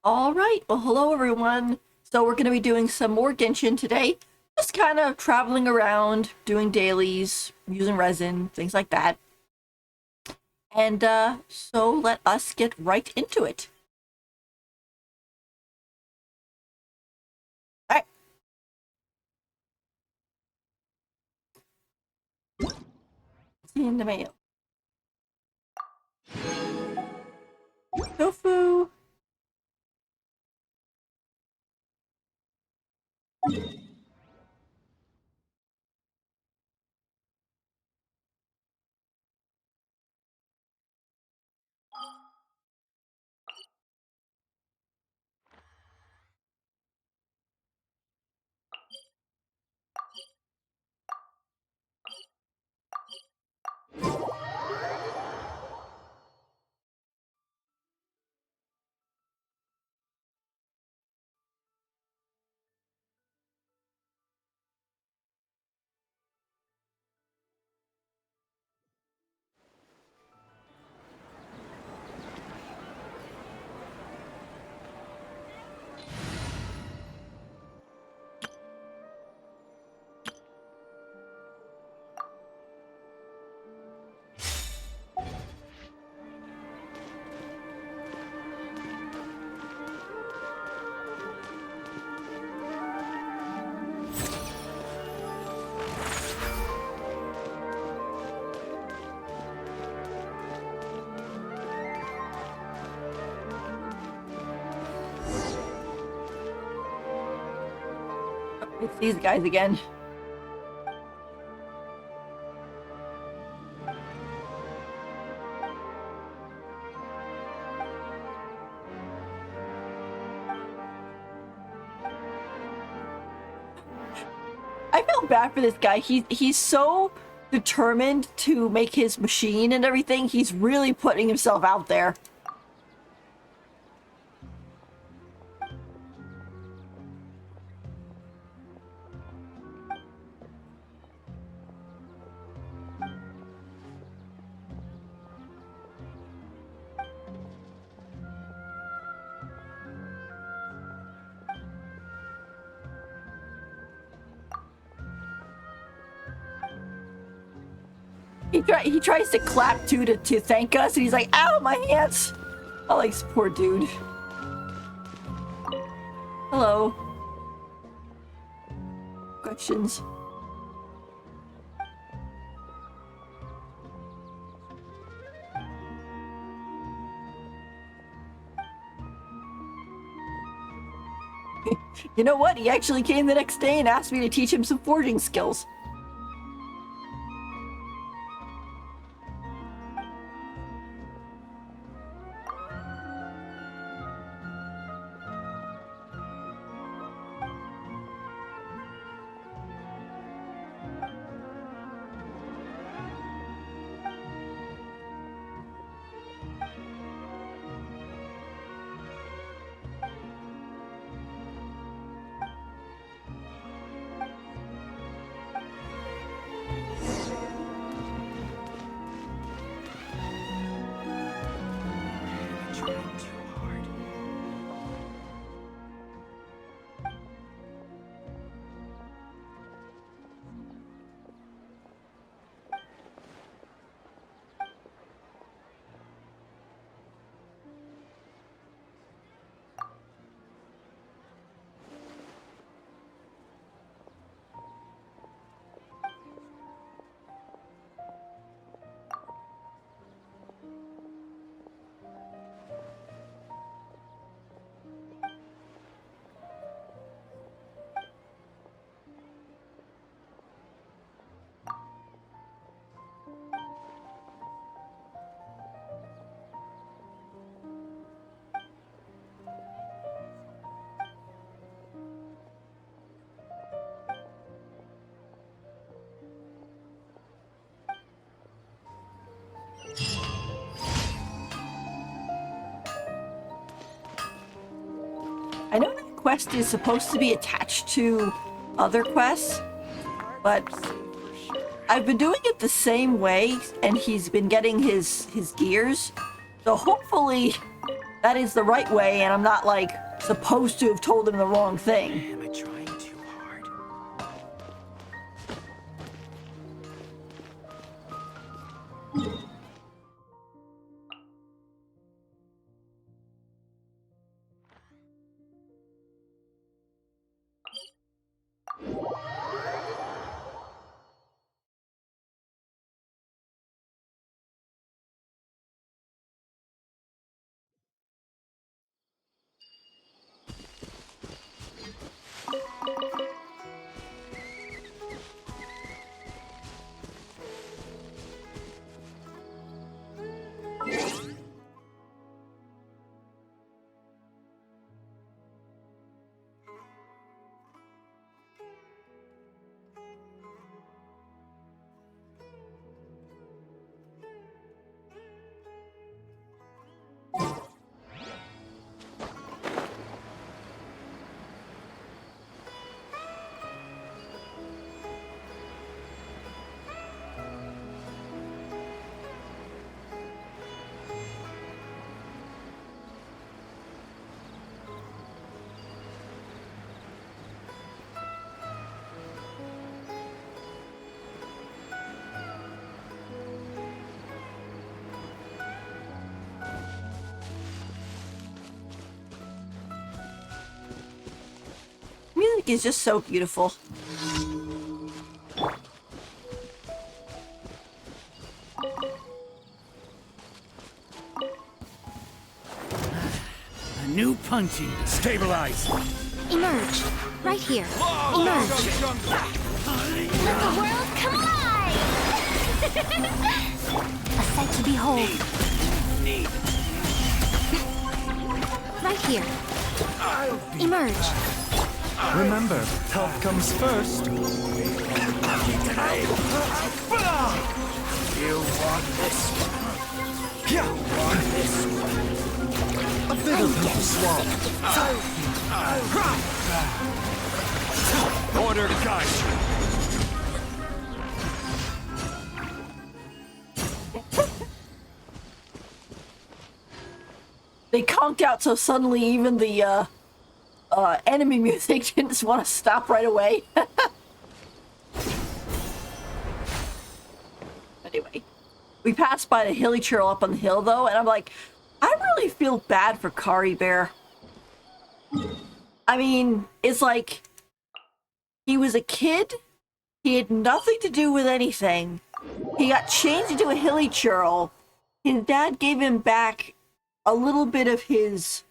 Alright, well hello everyone. So we're going to be doing some more Genshin today. Just kind of traveling around, doing dailies, using resin, things like that. And so let us get right into it. Alright. See in the mail. Tofu. It's these guys again. I feel bad for this guy. He's so determined to make his machine and everything. He's really putting himself out there. He tries to clap too to thank us, and he's like, "Ow, my hands!" Oh, like, poor dude. Hello. Questions? You know what? He actually came the next day and asked me to teach him some forging skills. I know that quest is supposed to be attached to other quests, but I've been doing it the same way, and he's been getting his gears. So hopefully that is the right way, and I'm not, like, supposed to have told him the wrong thing. Am I trying too hard? Music is just so beautiful. A new punching. Stabilize. Emerge. Right here. Emerge. Let the world collide! A sight to behold. Need. Right here. Emerge. Remember, health comes first. You want this one? You want this one? A bit of health swap. Order to guide you. They conked out so suddenly even the enemy music didn't just want to stop right away. Anyway, we passed by the hilly trail up on the hill though, and I'm like, I really feel bad for Kari Bear. I mean, it's like he was a kid, he had nothing to do with anything. He got changed into a hilly churl. His dad gave him back a little bit of his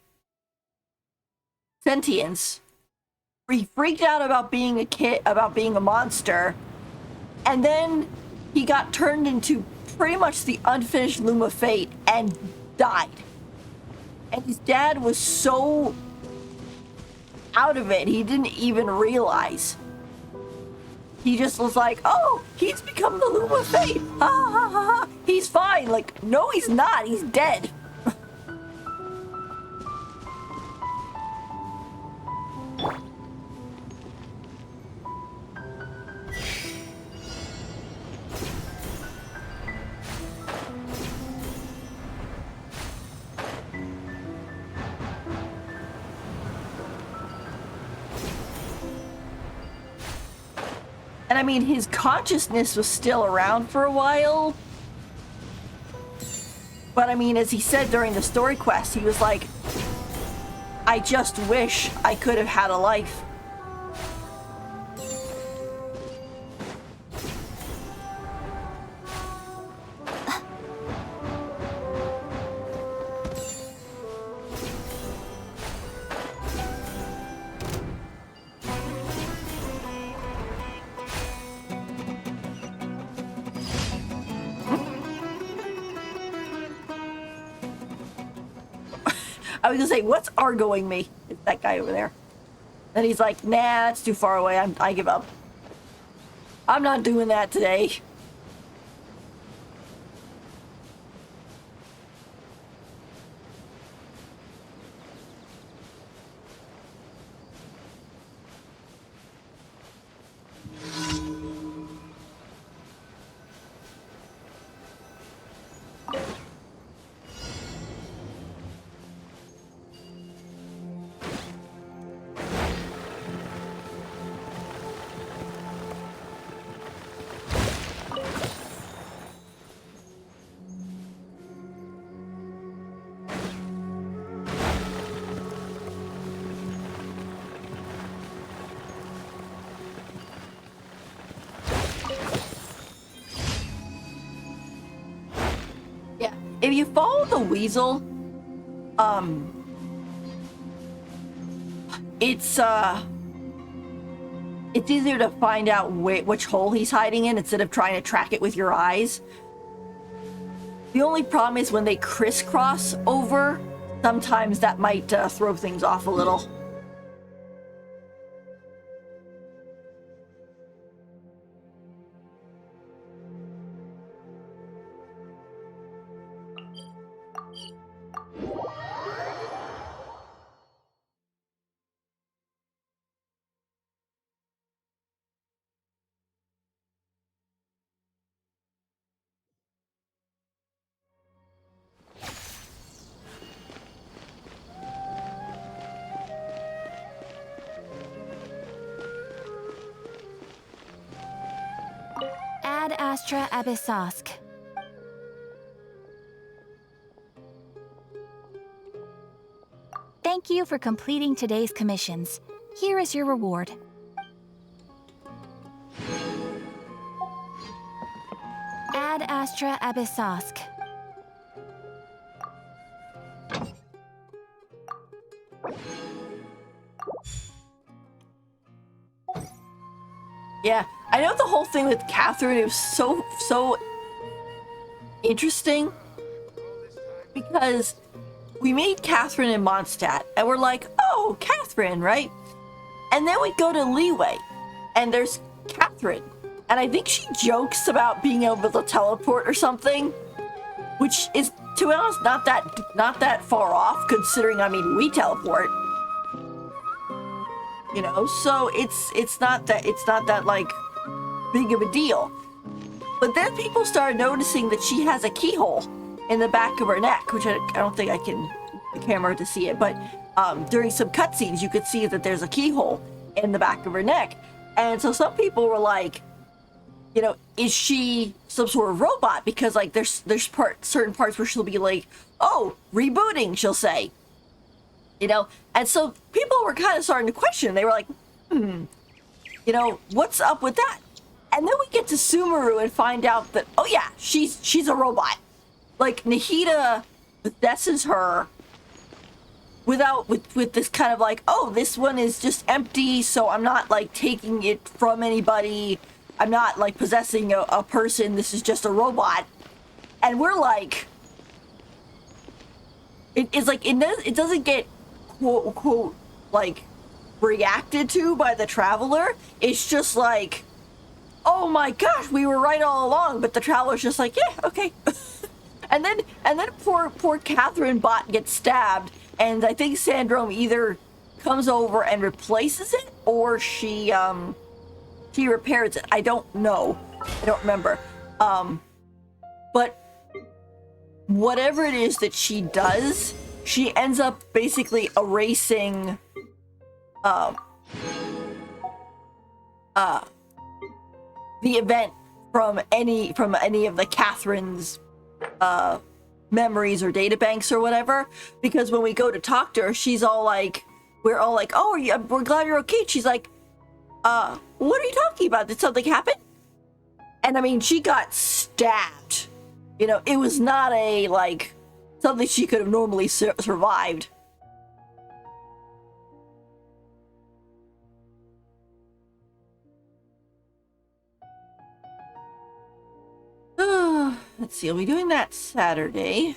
sentience. He freaked out about being a kid, about being a monster, and then he got turned into pretty much the unfinished Loom of Fate and died. And his dad was so out of it, he didn't even realize. He just was like, oh, he's become the Loom of Fate. Ha ha ha ha. He's fine. Like, no, he's not. He's dead. And I mean, his consciousness was still around for a while. But I mean, as he said during the story quest, he was like, I just wish I could have had a life. I was gonna say, what's argoing me? It's that guy over there. And he's like, nah, that's too far away. I give up. I'm not doing that today. you follow the weasel, it's easier to find out which hole he's hiding in instead of trying to track it with your eyes. The only problem is when they crisscross over, sometimes that might throw things off a little. Ad Astra Abyssosk. Thank you for completing today's commissions. Here is your reward. Ad Astra Abyssosk. Yeah, I know the whole thing with Catherine is so interesting because we meet Catherine in Mondstadt and we're like, oh, Catherine, right? And then we go to Leeway and there's Catherine, and I think she jokes about being able to teleport or something, which is, to be honest, not that far off considering, I mean, we teleport. You know, so it's not that like big of a deal. But then people started noticing that she has a keyhole in the back of her neck, which I don't think I can the camera to see it, but during some cutscenes you could see that there's a keyhole in the back of her neck. And so some people were like, you know, is she some sort of robot? Because like there's certain parts where she'll be like, oh, rebooting, she'll say. You know, and so people were kind of starting to question. They were like, you know, what's up with that? And then we get to Sumeru and find out that, oh yeah, she's a robot. Like Nahida possesses her with this kind of like, oh, this one is just empty, so I'm not like taking it from anybody. I'm not like possessing a person. This is just a robot. And we're like, it's like it doesn't get quote unquote like reacted to by the traveler. It's just like, oh my gosh, we were right all along. But the traveler's just like, yeah, okay. and then poor Catherine Bot gets stabbed, and I think Sandrome either comes over and replaces it or she repairs it. I don't know. I don't remember. But whatever it is that she does, she ends up basically erasing the event from any of the Catherine's memories or databanks or whatever. Because when we go to talk to her, she's all like, we're all like, oh, we're glad you're okay. She's like, what are you talking about? Did something happen? And I mean, she got stabbed. You know, it was not a like something she could have normally survived. Let's see, I'll be doing that Saturday.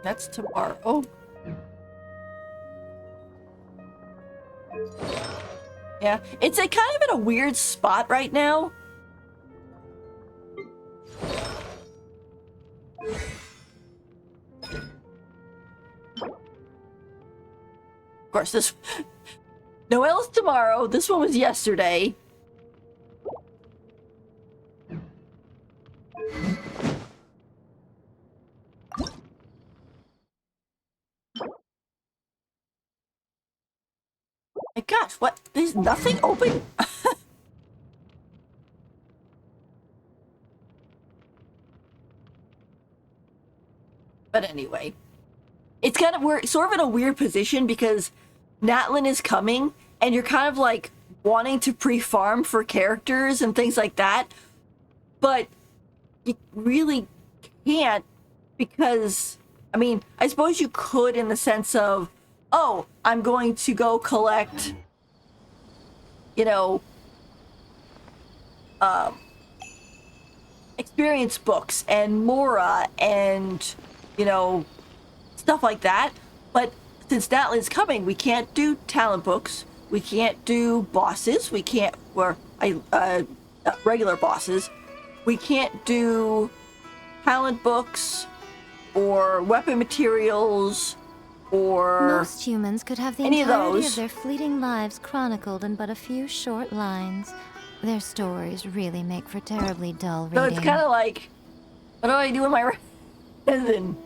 That's tomorrow. Yeah, it's a kind of in a weird spot right now. Of course, this Noelle's tomorrow. This one was yesterday. My gosh, what? There's nothing open? But anyway, it's kind of, we're sort of in a weird position because Natlin is coming and you're kind of like wanting to pre-farm for characters and things like that, but you really can't because, I mean, I suppose you could in the sense of, oh, I'm going to go collect, you know, experience books and Mora and, you know, stuff like that. But since Natlin's coming, we can't do talent books. We can't do bosses. We can't, or regular bosses. We can't do talent books or weapon materials or Most humans could have the any of entirety those. of their fleeting lives chronicled in but a few short lines. Their stories really make for terribly dull reading. So it's kind of like, what do I do with my resin?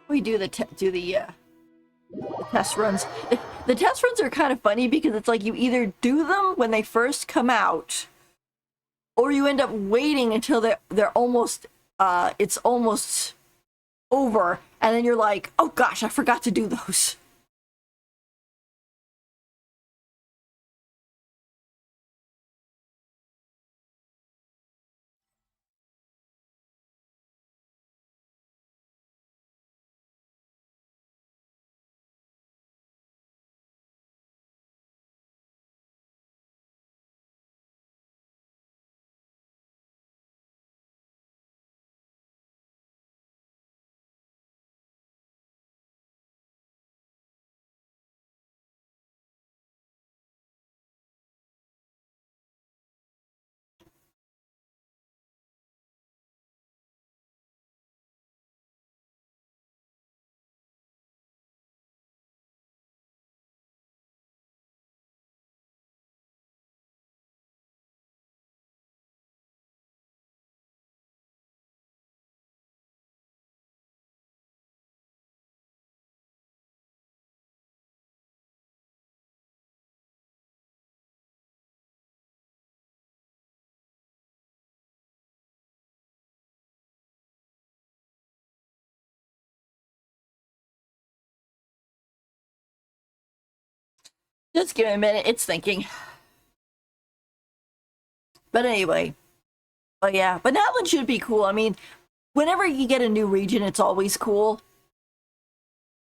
We do the test runs. The test runs are kind of funny because it's like you either do them when they first come out, or you end up waiting until they're almost it's almost over, and then you're like, oh gosh, I forgot to do those. Just give me a minute, it's thinking. But anyway, but yeah, but Natlan should be cool. I mean, whenever you get a new region, it's always cool.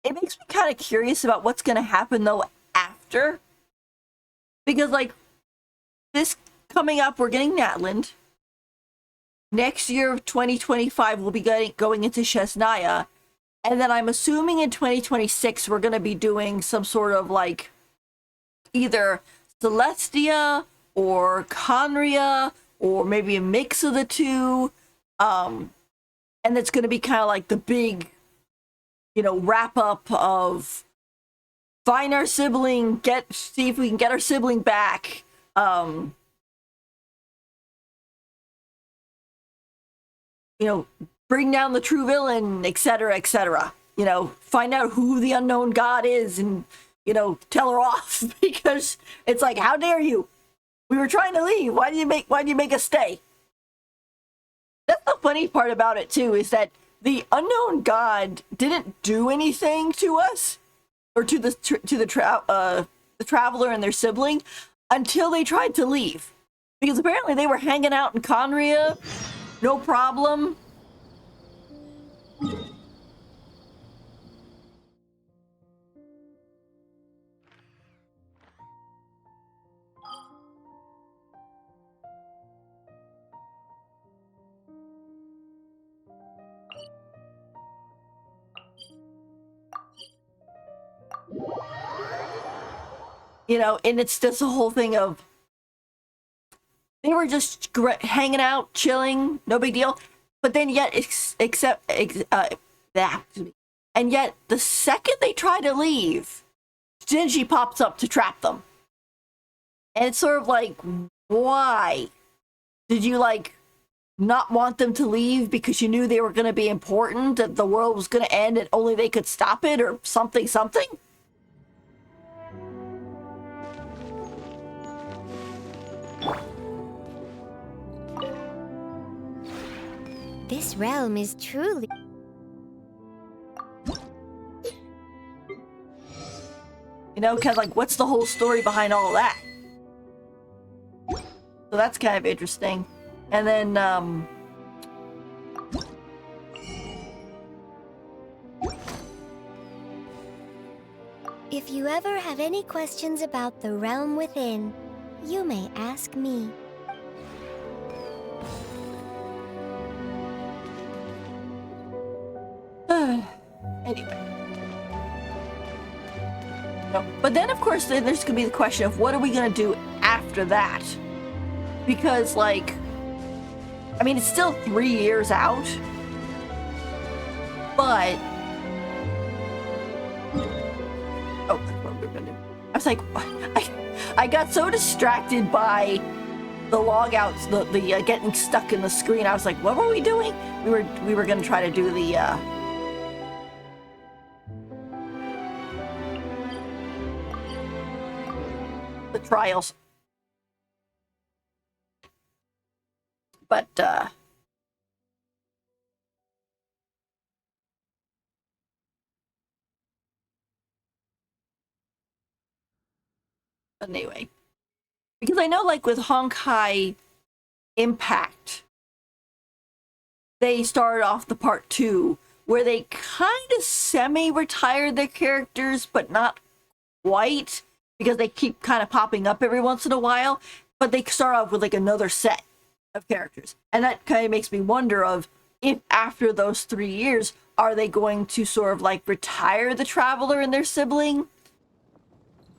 It makes me kind of curious about what's going to happen though after, because like this coming up, we're getting Natland. Next year, 2025, we'll be going into Shesnaya, and then I'm assuming in 2026 we're going to be doing some sort of like either Celestia or Conria or maybe a mix of the two, and it's going to be kind of like the big, you know, wrap up of find our sibling, see if we can get our sibling back. You know, bring down the true villain, etc., etc. You know, find out who the unknown god is and, you know, tell her off because it's like, how dare you? We were trying to leave. Why do you make us stay? That's the funny part about it too, is that the unknown god didn't do anything to us or to the traveler and their sibling until they tried to leave, because apparently they were hanging out in Conria, no problem. And it's just a whole thing of they were just hanging out, chilling, no big deal. But then yet, and yet the second they try to leave, Genji pops up to trap them. And it's sort of like, why? Did you not want them to leave because you knew they were going to be important, that the world was going to end and only they could stop it, or something? This realm is truly... Kind of what's the whole story behind all that? So that's kind of interesting. And then, If you ever have any questions about the realm within, you may ask me. anyway. No. But then, of course, then there's going to be the question of what are we going to do after that? Because, it's still 3 years out. But... Oh, that's what we're going to do. I was like... I got so distracted by the logouts, the getting stuck in the screen. I was like, what were we doing? We were going to try to do the trials. But, anyway. Because I know, with Honkai Impact, they started off the part 2, where they kind of semi-retired their characters, but not quite, because they keep kind of popping up every once in a while, but they start off with, another set of characters. And that kind of makes me wonder of if after those 3 years, are they going to sort of retire the Traveler and their sibling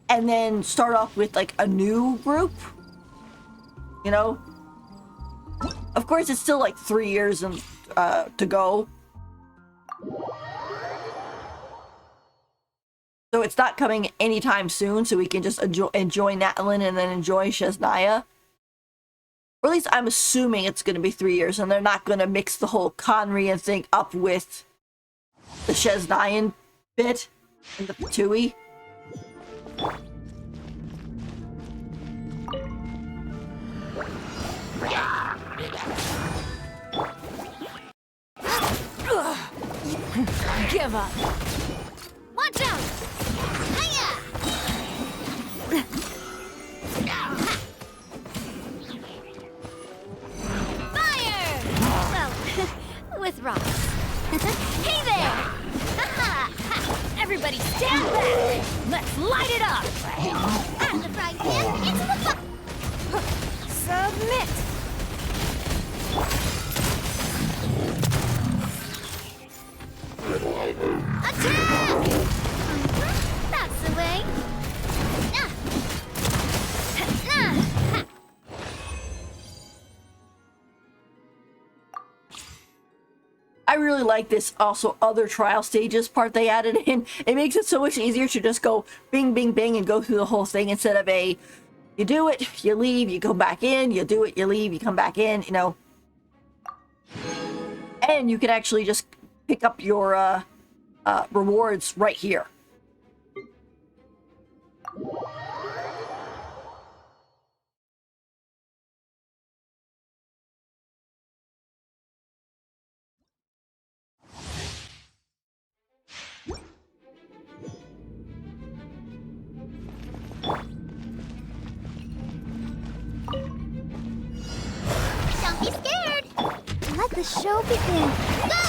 and then start off with a new group? Of course, it's still 3 years and to go. So it's not coming anytime soon, so we can just enjoy Natlin and then enjoy Shesnaya. Or at least I'm assuming it's going to be 3 years, and they're not going to mix the whole Conrian thing up with the Shesnayan bit and the Tui. Give up! Watch out! Hiya! Fire! Well, with rocks. Hey there! Everybody stand back! Let's light it up! At the frying pan, into the Submit! Attack! That's the way. I really like this also other trial stages part they added in. It makes it so much easier to just go bing, bing, bing and go through the whole thing instead of you do it, you leave, you go back in, you do it, you leave, you come back in, And you can actually just pick up your rewards right here. Don't be scared! Let the show begin. Go!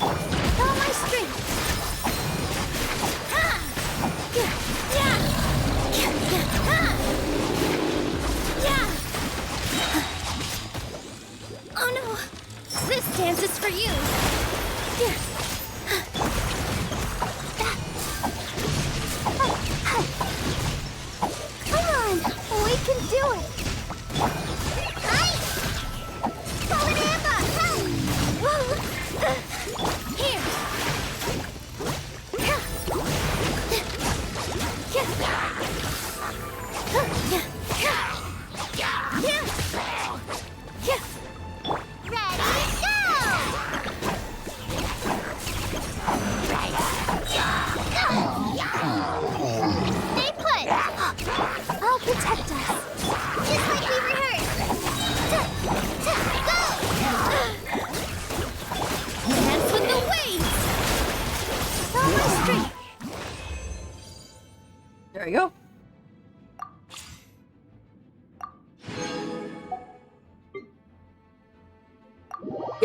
With all my strength. Ha! Yeah! Yeah! Ha! Yeah! Oh no! This dance is for you.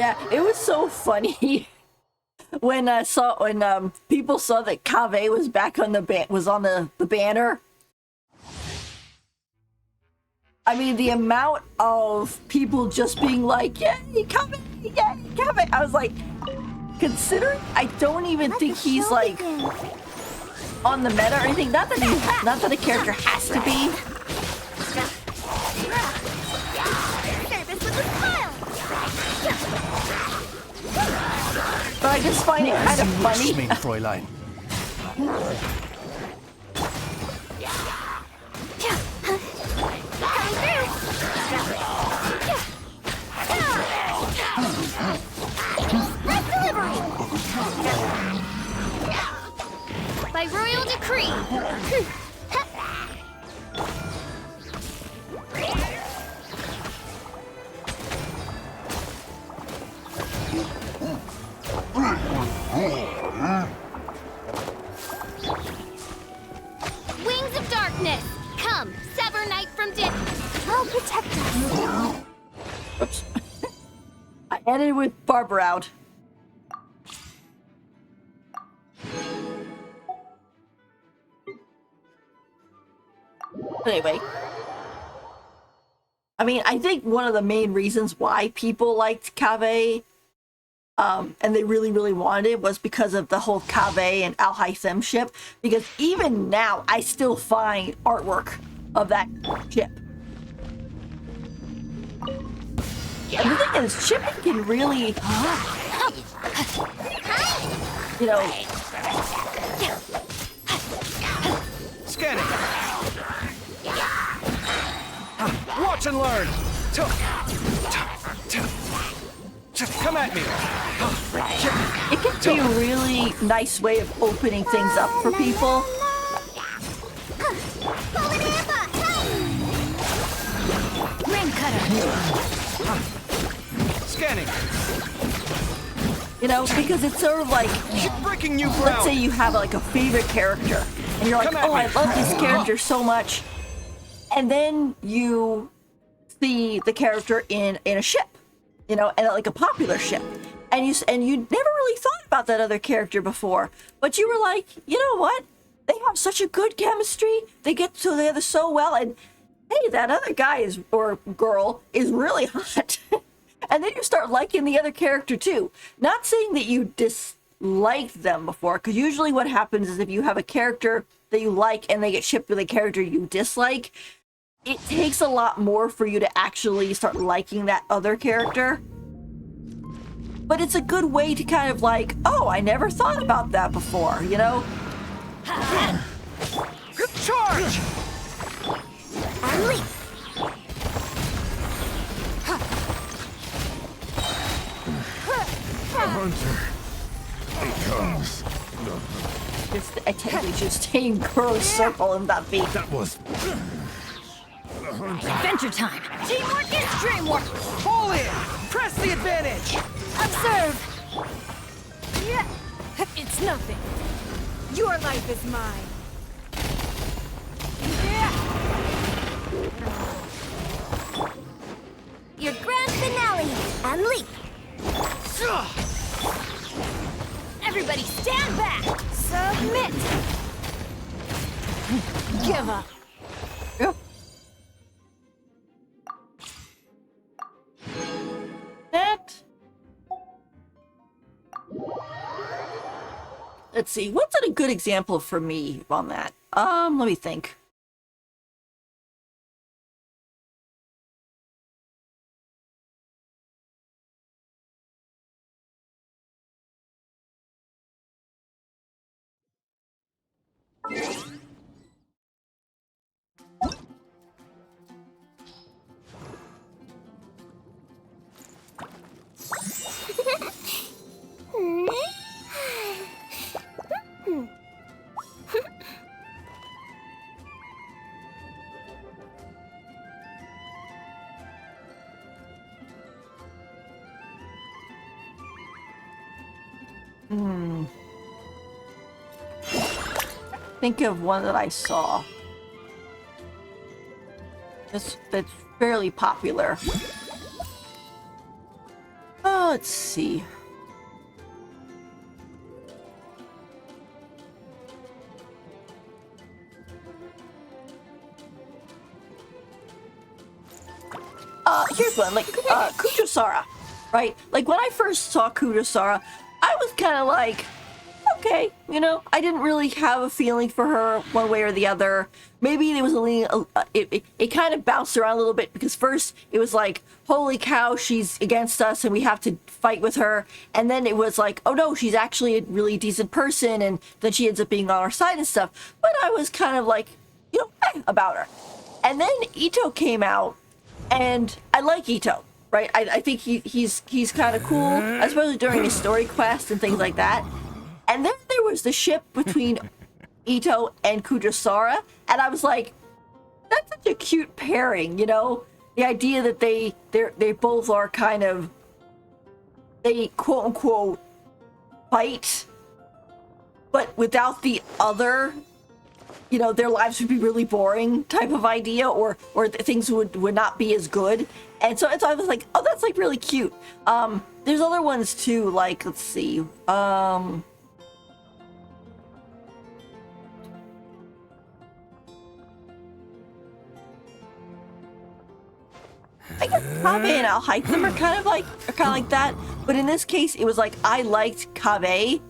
Yeah, it was so funny when I saw when people saw that Kaveh was back on the the banner. I mean, the amount of people just being like, "Yay, Kaveh! Yay, Kaveh!" I was like, considering I don't even think he's like on the meta or anything. Not that a character has to be. But I just find it kind of funny. Mein Fräulein. By royal decree. Wings of darkness, come, sever night from day. I'll protect us. Oops. I ended with Barbara out. Anyway, I mean, I think one of the main reasons why people liked Kaveh, and they really, really wanted it, was because of the whole Kaveh and Al Haitham ship. Because even now, I still find artwork of that ship. And the thing is, shipping can really, you know, Scanning. Watch and learn. Come at me. it can be a really nice way of opening things up for people. Ring cutter. Scanning. You know, because it's sort of like, Breaking new let's ground. say you have like a favorite character, and you're like, Come at oh, me. I love this character so much. And then you see the character in a ship, you know, and like a popular ship. And you never really thought about that other character before. But you were like, you know what? They have such a good chemistry. They get together so well. And hey, that other guy or girl is really hot. And then you start liking the other character too. Not saying that you disliked them before, because usually what happens is if you have a character that you like and they get shipped with a character you dislike, it takes a lot more for you to actually start liking that other character. But it's a good way to kind of like, oh, I never thought about that before, you know? Charge! I technically just stay in Kuro's circle and that beat. That was... Adventure time. Teamwork is dreamwork. Pull in! Press the advantage! Observe. It's nothing. Your life is mine. Your grand finale. Unleash. Everybody stand back. Submit. Give up. Yep. That. Let's see. What's a good example for me on that? Let me think. Think of one that I saw. That's fairly popular. Oh, Let's see. Here's one, like, Kujosara, right? Like, when I first saw Kujosara, I was kind of like, okay, you know, I didn't really have a feeling for her one way or the other. Maybe it was it kind of bounced around a little bit, because first it was like, holy cow, she's against us and we have to fight with her. And then it was like, oh no, she's actually a really decent person, and then she ends up being on our side and stuff. But I was kind of like, you know, about her. And then Ito came out, and I like Ito, right? I think he's kind of cool, especially during his story quest and things like that. And then there was the ship between Ito and Kujosara, and I was like, that's such a cute pairing, you know? The idea that they both are kind of, they quote unquote fight, but without the other, you know, their lives would be really boring type of idea, or things would not be as good. And so I was like, oh, that's like really cute. There's other ones too, like, let's see. I guess Kabe and Al Hytham are kind of like that, but in this case, it was like I liked Kabe,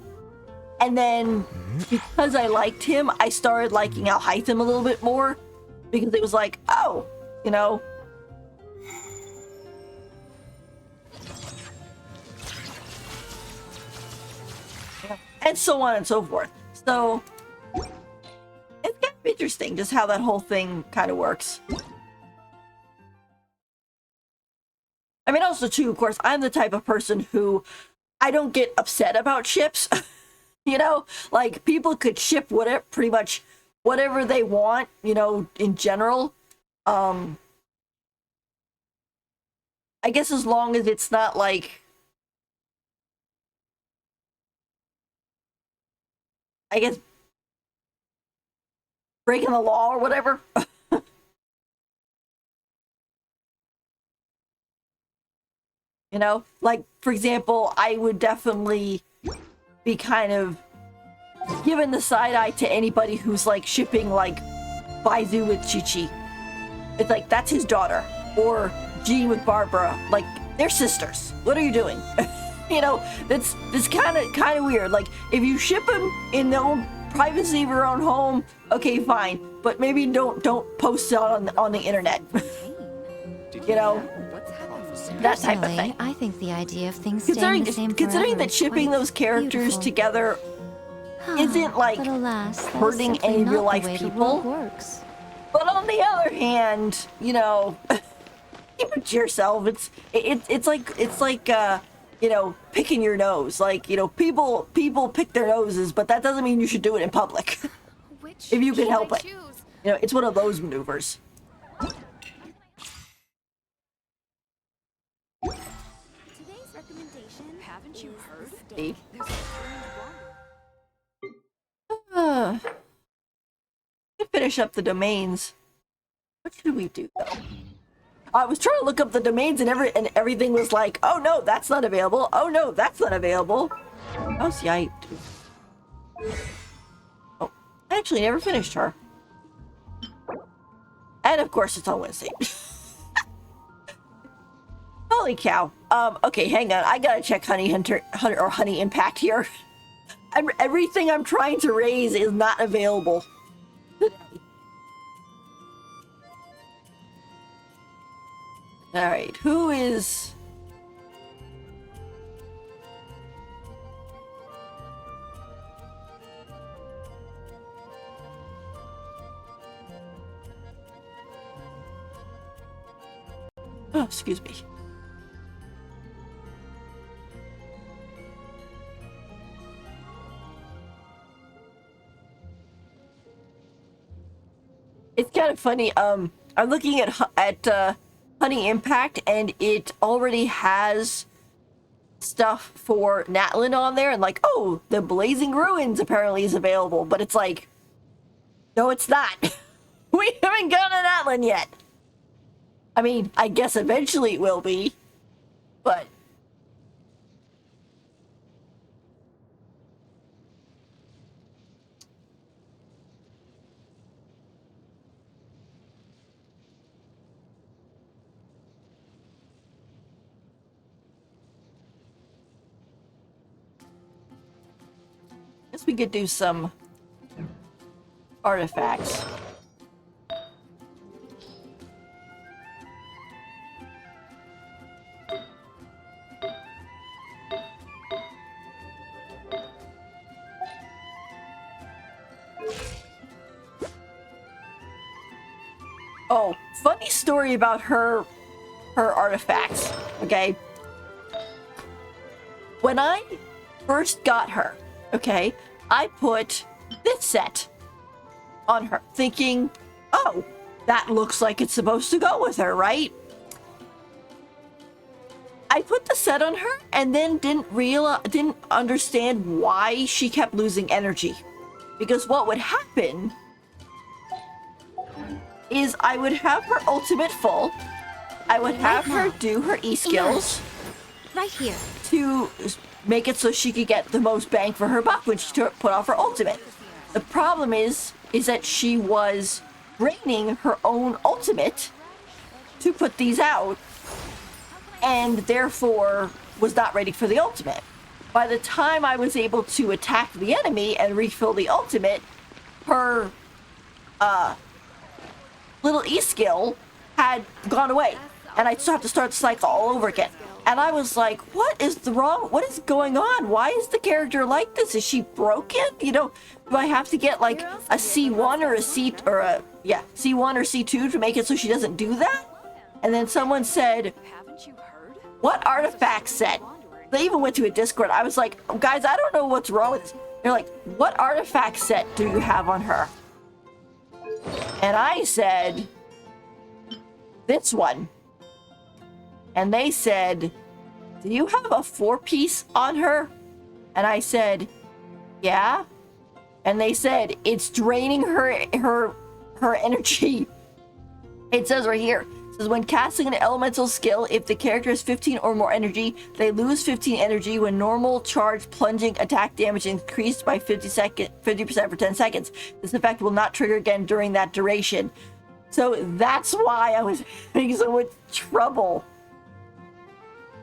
and then because I liked him, I started liking Al Hytham a little bit more, because it was like, oh, you know. And so on and so forth. So it's kind of interesting just how that whole thing kind of works. I mean, also too, of course, I'm the type of person who I don't get upset about ships. You know, like, people could ship whatever, pretty much whatever they want, you know, in general. I guess as long as it's not like, I guess, breaking the law or whatever. You know, like, for example, I would definitely be kind of giving the side eye to anybody who's like shipping like Baizu with Chi-Chi. It's like, that's his daughter, or Jean with Barbara. Like, they're sisters. What are you doing? You know, that's kind of weird. Like, if you ship them in their own privacy of your own home, okay, fine, but maybe don't post it on the internet. You know, that type of thing. I think the idea of things staying the same Considering forever that is shipping quite those characters beautiful. together isn't like But alas, that is hurting simply any not real the life way the people. world works. But on the other hand, you know, keep it to yourself. It's like you know, picking your nose. Like, you know, people pick their noses, but that doesn't mean you should do it in public. Which If you can should help I it. choose? You know, it's one of those maneuvers. Today's recommendation. Haven't you heard? See? Finish up the domains. What should we do though? I was trying to look up the domains, and everything was like, oh no, that's not available. Oh no, that's not available. How's Yite? Oh, I actually never finished her. And of course, it's on Wednesday. Holy cow. Okay, hang on. I gotta check Honey Impact here. Everything I'm trying to raise is not available. Alright, who is... Oh, excuse me. It's kind of funny. I'm looking at Honey Impact, and it already has stuff for Natlin on there, and like, oh, the Blazing Ruins apparently is available, but it's like, no, it's not. We haven't gone to Natlin yet. I mean, I guess eventually it will be, but we could do some artifacts. Oh, funny story about her artifacts, okay? When I first got her, okay, I put this set on her, thinking, oh, that looks like it's supposed to go with her, right? I put the set on her and then didn't understand why she kept losing energy. Because what would happen is I would have her ultimate full, I would have her do her E-skills Right here. to make it so she could get the most bang for her buck when she put off her ultimate. The problem is that she was draining her own ultimate to put these out, and therefore was not ready for the ultimate. By the time I was able to attack the enemy and refill the ultimate, her little E-skill had gone away, and I still have to start the cycle all over again. And I was like, what is going on? Why is the character like this? Is she broken? You know, do I have to get like a C1 or a C1 or C2 to make it so she doesn't do that? And then someone said, what artifact set? They even went to a Discord. I was like, guys, I don't know what's wrong with this. They're like, what artifact set do you have on her? And I said, this one. And they said, do you have a 4-piece on her? And I said, yeah. And they said, it's draining her energy. It says right here, it says when casting an elemental skill, if the character has 15 or more energy, they lose 15 energy when normal charge plunging attack damage increased by 50% for 10 seconds. This effect will not trigger again during that duration. So that's why I was having so much trouble.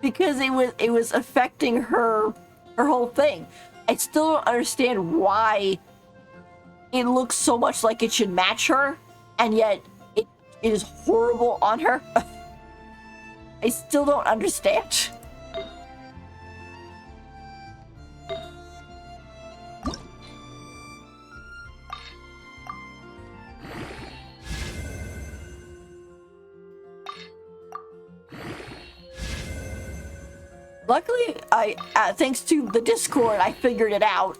Because it was affecting her whole thing. I still don't understand why it looks so much like it should match her, and yet it is horrible on her. I still don't understand. Luckily, thanks to the Discord, I figured it out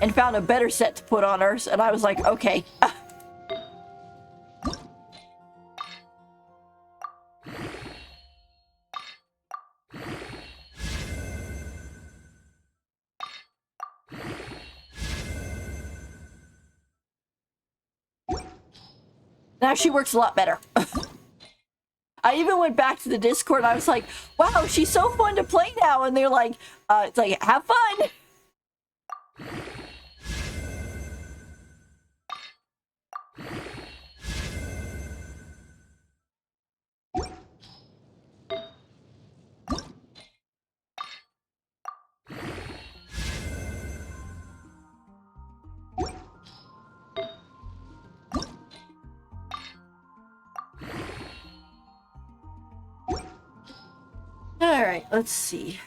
and found a better set to put on her, and I was like, okay. Now she works a lot better. I even went back to the Discord and I was like, wow, she's so fun to play now. And they're like, it's like, have fun. Alright, let's see.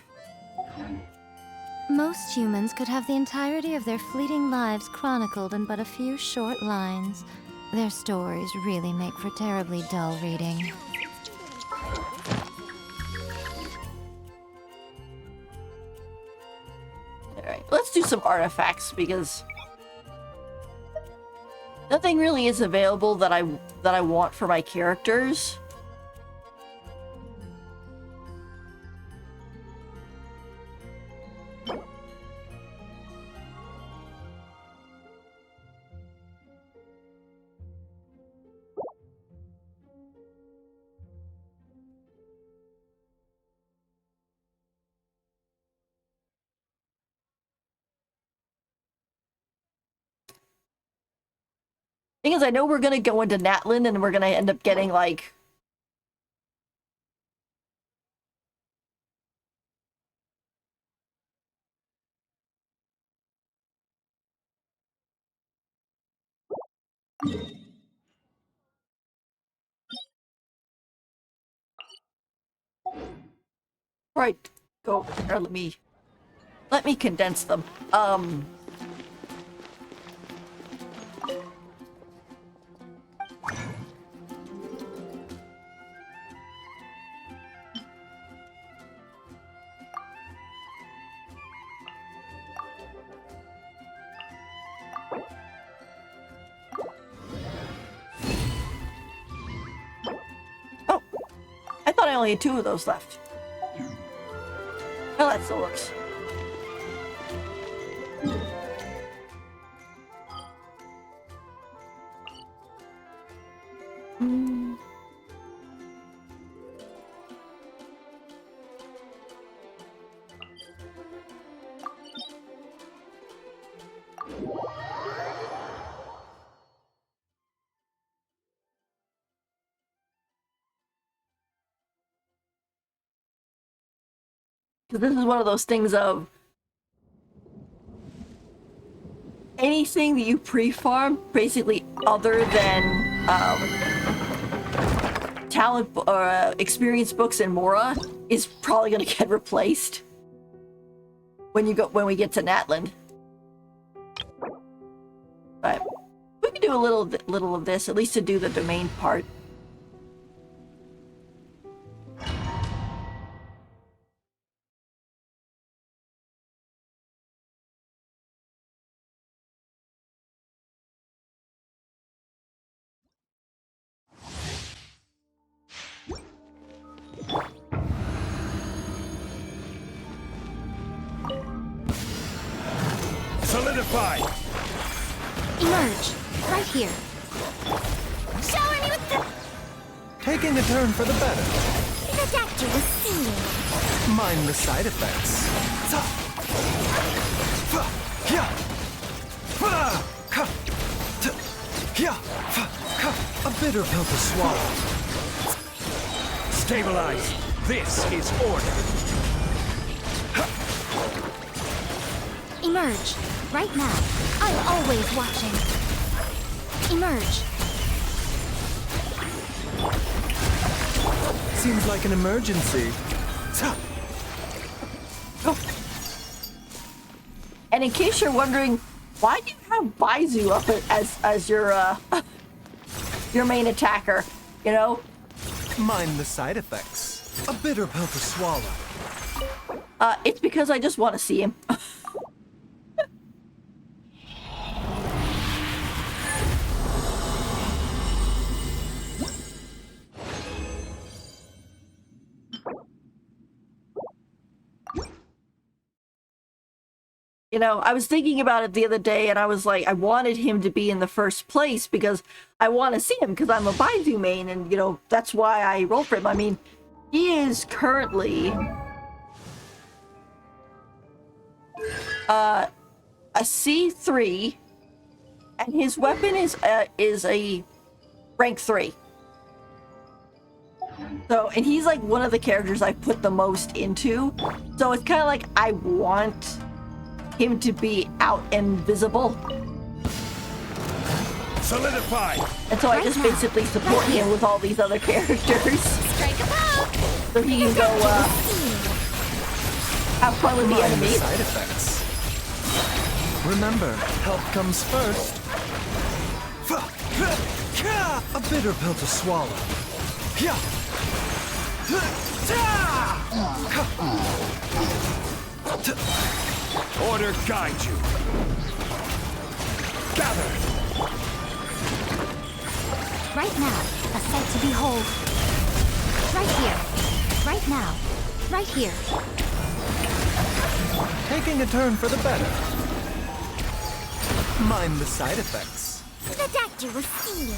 Most humans could have the entirety of their fleeting lives chronicled in but a few short lines. Their stories really make for terribly dull reading. Alright, let's do some artifacts because nothing really is available that I want for my characters. Thing is, I know we're gonna go into Natlin and we're gonna end up getting like Right. Go. Here, let me condense them. Oh, I thought I only had 2 of those left. Oh, that still works. Because this is one of those things of anything that you pre-farm, basically other than talent or experience books and Mora, is probably going to get replaced when we get to Natland. But we can do a little of this, at least to do the domain part. Solidify! Emerge! Right here. Shower me with the... Taking a turn for the better. The doctor was singing. Mind the side effects. A bitter pill to swallow. Stabilize! This is order! Emerge! Right now. I'm always watching. Emerge! Seems like an emergency. And in case you're wondering, why do you have Baizu up as your your main attacker? You know, Mind the side effects. A bitter pill to swallow. it's because I just want to see him. You know, I was thinking about it the other day, and I was like, I wanted him to be in the first place because I want to see him because I'm a Baidu main, and, you know, that's why I rolled for him. I mean, he is currently a C3, and his weapon is a rank 3. So, and he's like one of the characters I put the most into. So it's kind of like I want him to be out and visible. Solidify! And so I just basically support him with all these other characters. Strike a poke! So he can go have fun with the Mind the enemies. side effects. Remember, health comes first. A bitter pill to swallow. Order guide you! Gather! Right now, a sight to behold. Right here. Right now. Right here. Taking a turn for the better. Mind the side effects. The doctor was singing.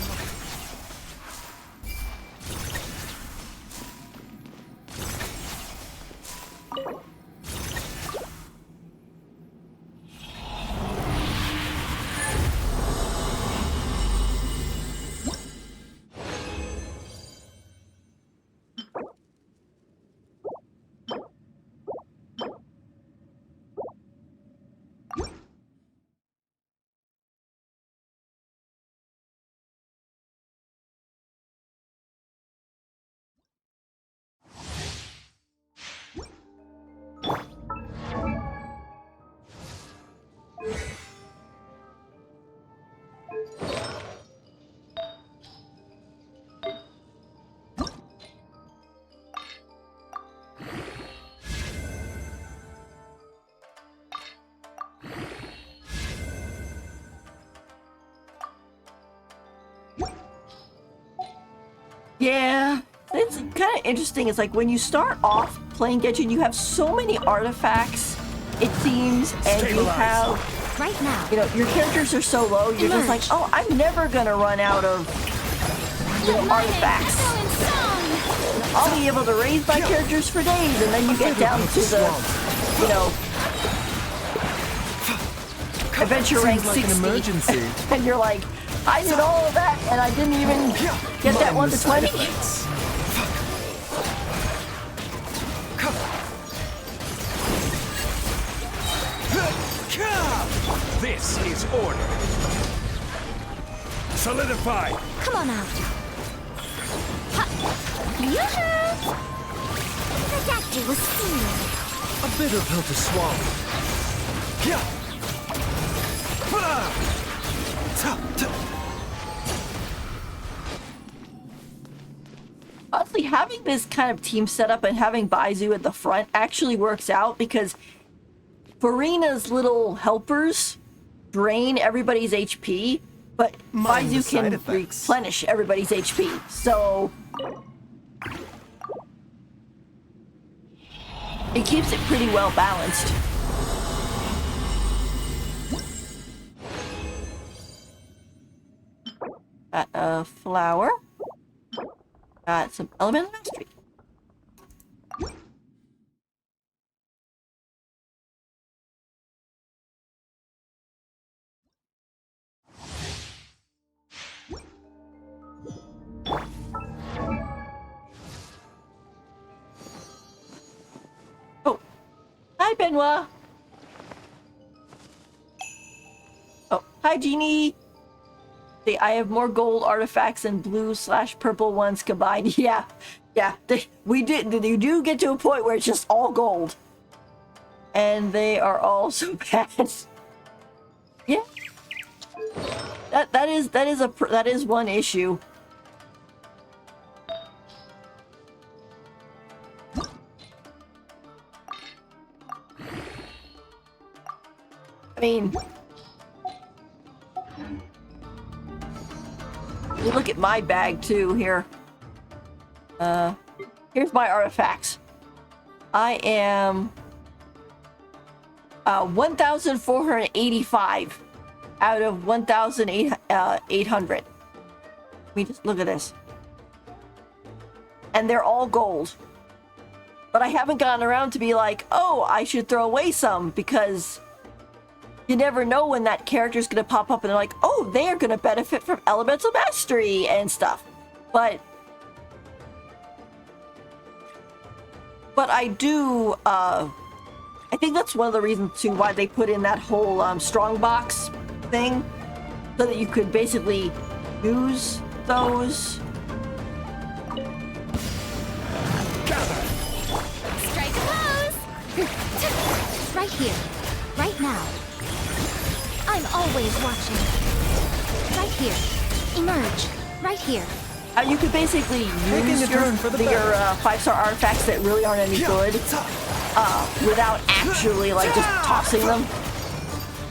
what's kind of interesting is like when you start off playing Genshin, you have so many artifacts, it seems, and you have, Right now. you know, your characters are so low, you're just like, oh, I'm never gonna run out of, you know, artifacts. I'll be able to raise my characters for days, and then you get down to the, you know, adventure rank Seems like an 60, emergency. and you're like, I did all of that, and I didn't even get that Mind 1 the to side 20. effects. This is order. Solidify. Come on out. Yoo-hoo! The doctor was sealed. A bitter pill to swallow. Honestly, having this kind of team setup and having Baizu at the front actually works out because Farina's little helpers drain everybody's HP, but Mind the Baizu side can effects. replenish everybody's HP. So it keeps it pretty well balanced. Got a flower. Got some elemental mastery. Oh, hi Benoit. Oh, hi Jeannie. See, I have more gold artifacts than blue/purple ones combined. Yeah, yeah. You do get to a point where it's just all gold, and they are all so bad. Yeah, that is one issue. I mean, you look at my bag too here. Here's my artifacts. I am 1,485 out of 1,800. Let me just look at this. And they're all gold. But I haven't gotten around to be like, oh, I should throw away some because you never know when that character's going to pop up and they're like, oh, they are going to benefit from elemental mastery and stuff. But I do, I think that's one of the reasons too why they put in that whole strongbox thing, so that you could basically use those. Strike close! Right here. Right now. I'm always watching. Right here. Emerge. Right here. You could basically Taking use a turn for the your better. 5-star artifacts that really aren't any good without actually like just tossing them.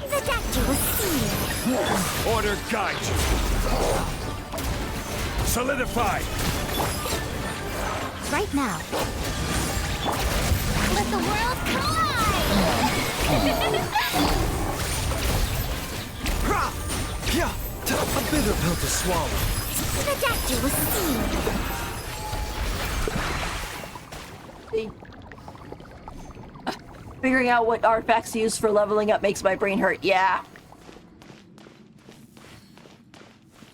The doctor was sealed. Order guide you. Solidify. Right now. Let the world collide! A bitter pill to swallow. The doctor was sealed. See? Figuring out what artifacts to use for leveling up makes my brain hurt. Yeah.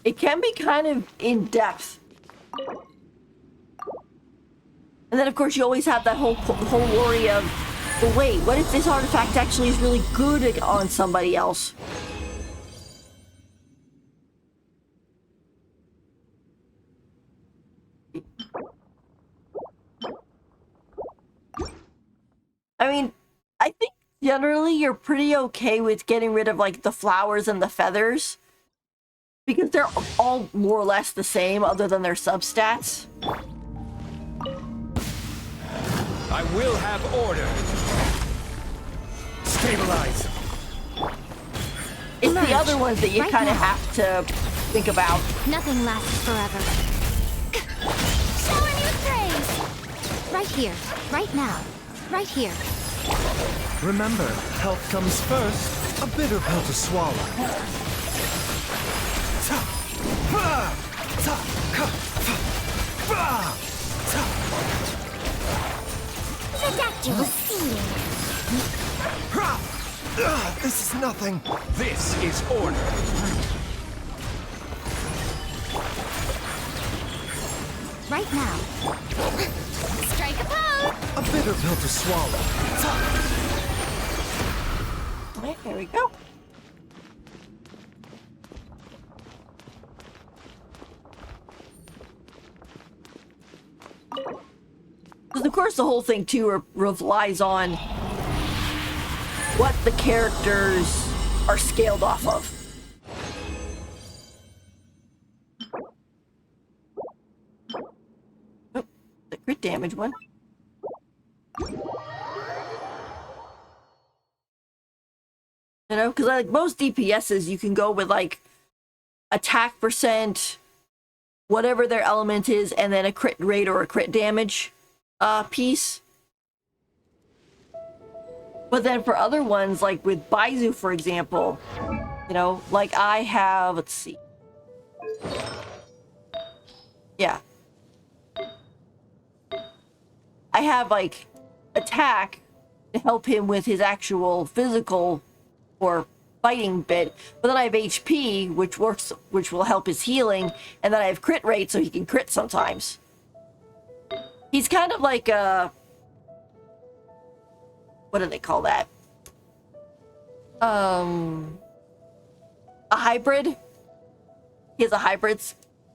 It can be kind of in-depth. And then, of course, you always have that whole worry of, well, wait, what if this artifact actually is really good on somebody else? I mean, I think generally you're pretty okay with getting rid of like the flowers and the feathers because they're all more or less the same other than their substats. I will have order. Stabilize. It's the other ones that you Right kind of now. have to think about. Nothing lasts forever. Showing you Right here, right now, right here. Remember, health comes first. A bitter pill to swallow. The doctor will see you. This is nothing. This is order. Right now. Strike a pose! A bitter pill to swallow. Okay, there we go. Because of course the whole thing too relies on what the characters are scaled off of. Oh, the crit damage one. You know, because like most DPSs, you can go with like attack percent, whatever their element is, and then a crit rate or a crit damage piece. But then for other ones, like with Baizu, for example, you know, like I have, let's see. Yeah. I have like attack to help him with his actual physical or fighting bit, but then I have HP, which will help his healing, and then I have crit rate, so he can crit sometimes. He's kind of like a... what do they call that? A hybrid. He has a hybrid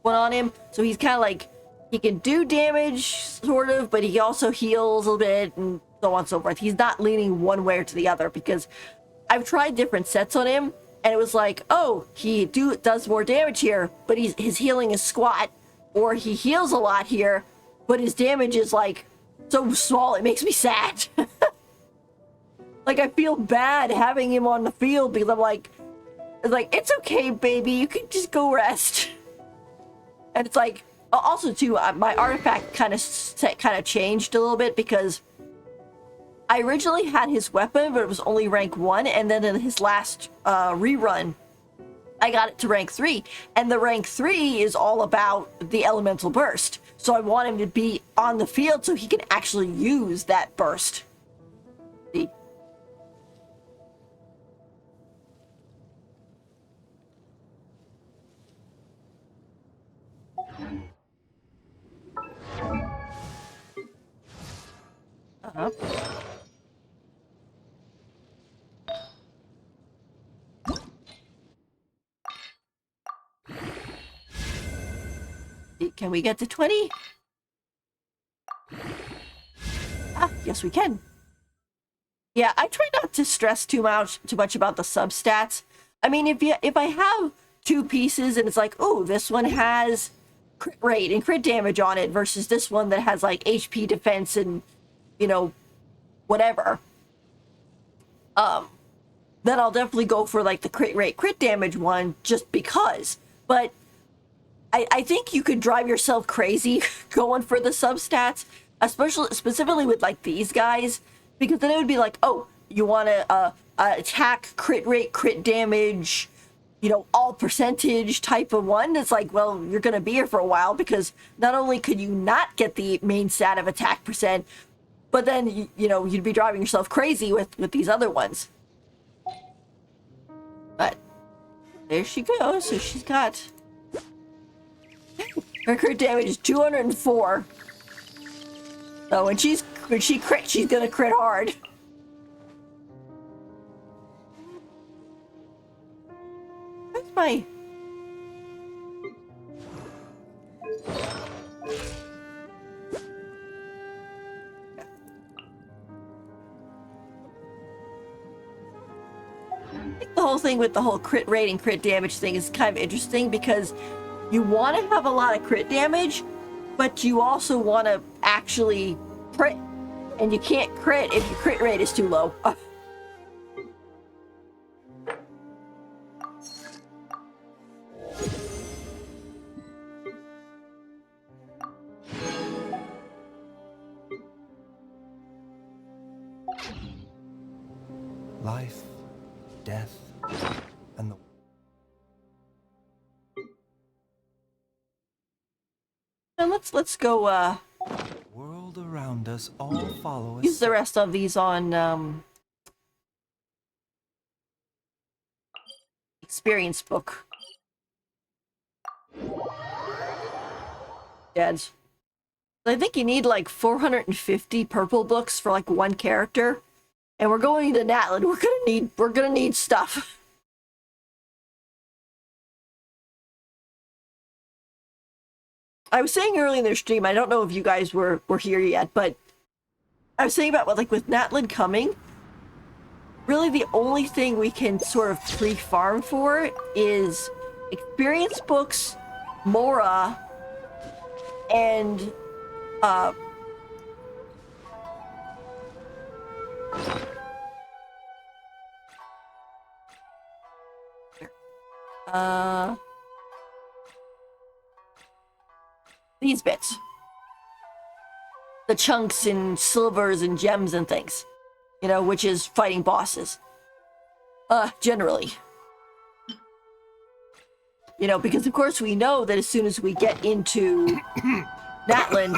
one on him, so he's kind of like, he can do damage, sort of, but he also heals a little bit, and so on and so forth. He's not leaning one way or to the other, because I've tried different sets on him, and it was like, oh, he does more damage here, but his healing is squat, or he heals a lot here, but his damage is like so small it makes me sad. Like I feel bad having him on the field because I'm like, it's okay, baby, you can just go rest. And it's like, also too, my artifact kind of changed a little bit because I originally had his weapon, but it was only rank 1, and then in his last rerun, I got it to rank 3, and the rank 3 is all about the elemental burst. So I want him to be on the field so he can actually use that burst. See? Uh-huh. Can we get to 20? Ah, yes we can. Yeah, I try not to stress too much about the substats. I mean, if I have two pieces and it's like, oh, this one has crit rate and crit damage on it versus this one that has like HP defense and, you know, whatever. Then I'll definitely go for like the crit rate, crit damage one just because. But I think you could drive yourself crazy going for the substats, specifically with like these guys, because then it would be like, oh, you want to attack, crit rate, crit damage, you know, all percentage type of one. It's like, well, you're going to be here for a while because not only could you not get the main stat of attack percent, but then, you know, you'd be driving yourself crazy with these other ones. But there she goes. So she's got... her crit damage is 204. So when she crits, she's gonna crit hard. That's my... I think the whole thing with the whole crit rate and crit damage thing is kind of interesting because you want to have a lot of crit damage, but you also want to actually crit, and you can't crit if your crit rate is too low. Life, death, and the And let's go world around us all follow use us. the rest of these on experience book. Dead. I think you need like 450 purple books for like one character. And we're going to Natlan. We're gonna need stuff. I was saying early in their stream, I don't know if you guys were here yet, but I was saying about with Natlan coming, really the only thing we can sort of pre-farm for is experience books, Mora, and these bits. The chunks and silvers and gems and things. You know, which is fighting bosses. Generally. You know, because of course we know that as soon as we get into Natlan,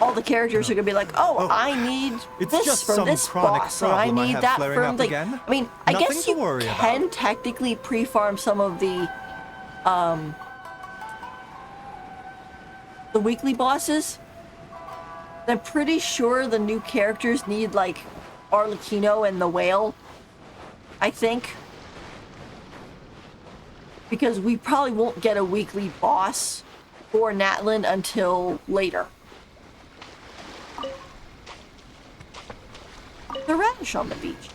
all the characters are gonna be like, oh, I need It's this just from some this chronic boss, or I problem I need have that flaring from up like. again. I mean, I Nothing guess to you worry can about. technically pre-farm some of the weekly bosses. I'm pretty sure the new characters need like Arlecchino and the whale. I think. Because we probably won't get a weekly boss for Natlan until later. The radish on the beach.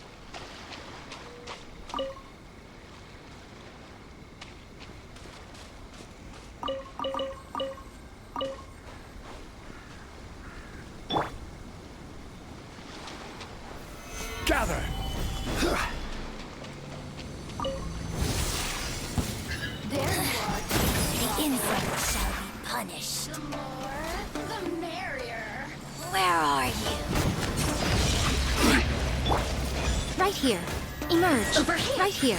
Gather! The insect shall be punished. The more, the merrier. Where are you? Right here. Emerge. Over here. Right here.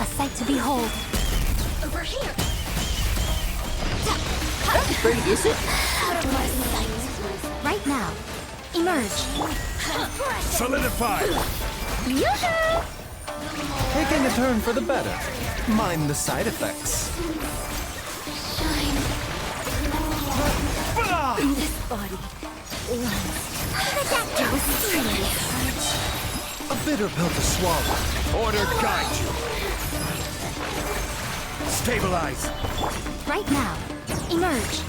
A sight to behold. Over here. That's pretty decent. Out of my sight. Right now. Emerge. Solidify! Taking a turn for the better. Mind the side effects. This body runs. The doctor was serious. A bitter pill to swallow. Order guide you! Stabilize! Right now. Emerge.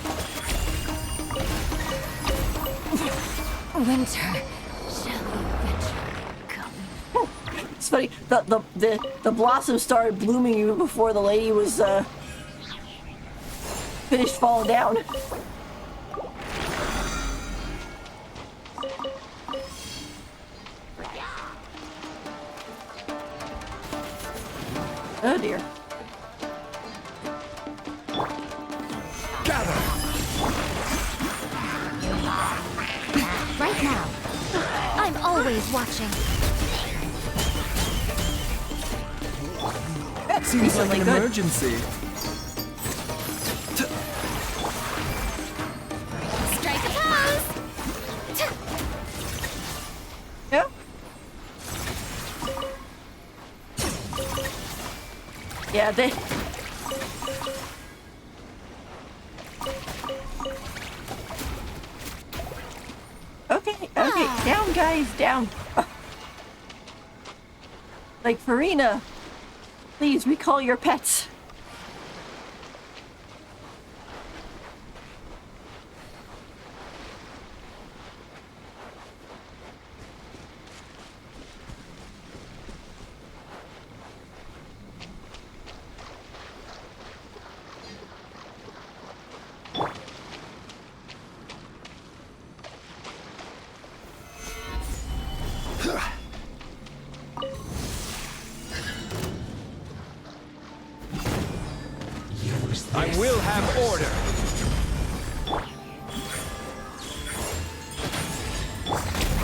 Winter shall eventually come. It's funny. The blossom started blooming even before the lady was finished falling down. Oh dear. Gather! Right now. I'm always watching. That Seems like an good. emergency. Strike a pose! Yeah. Yeah, they. Okay, down, guys, down. Like Farina, please recall your pets. I will have order!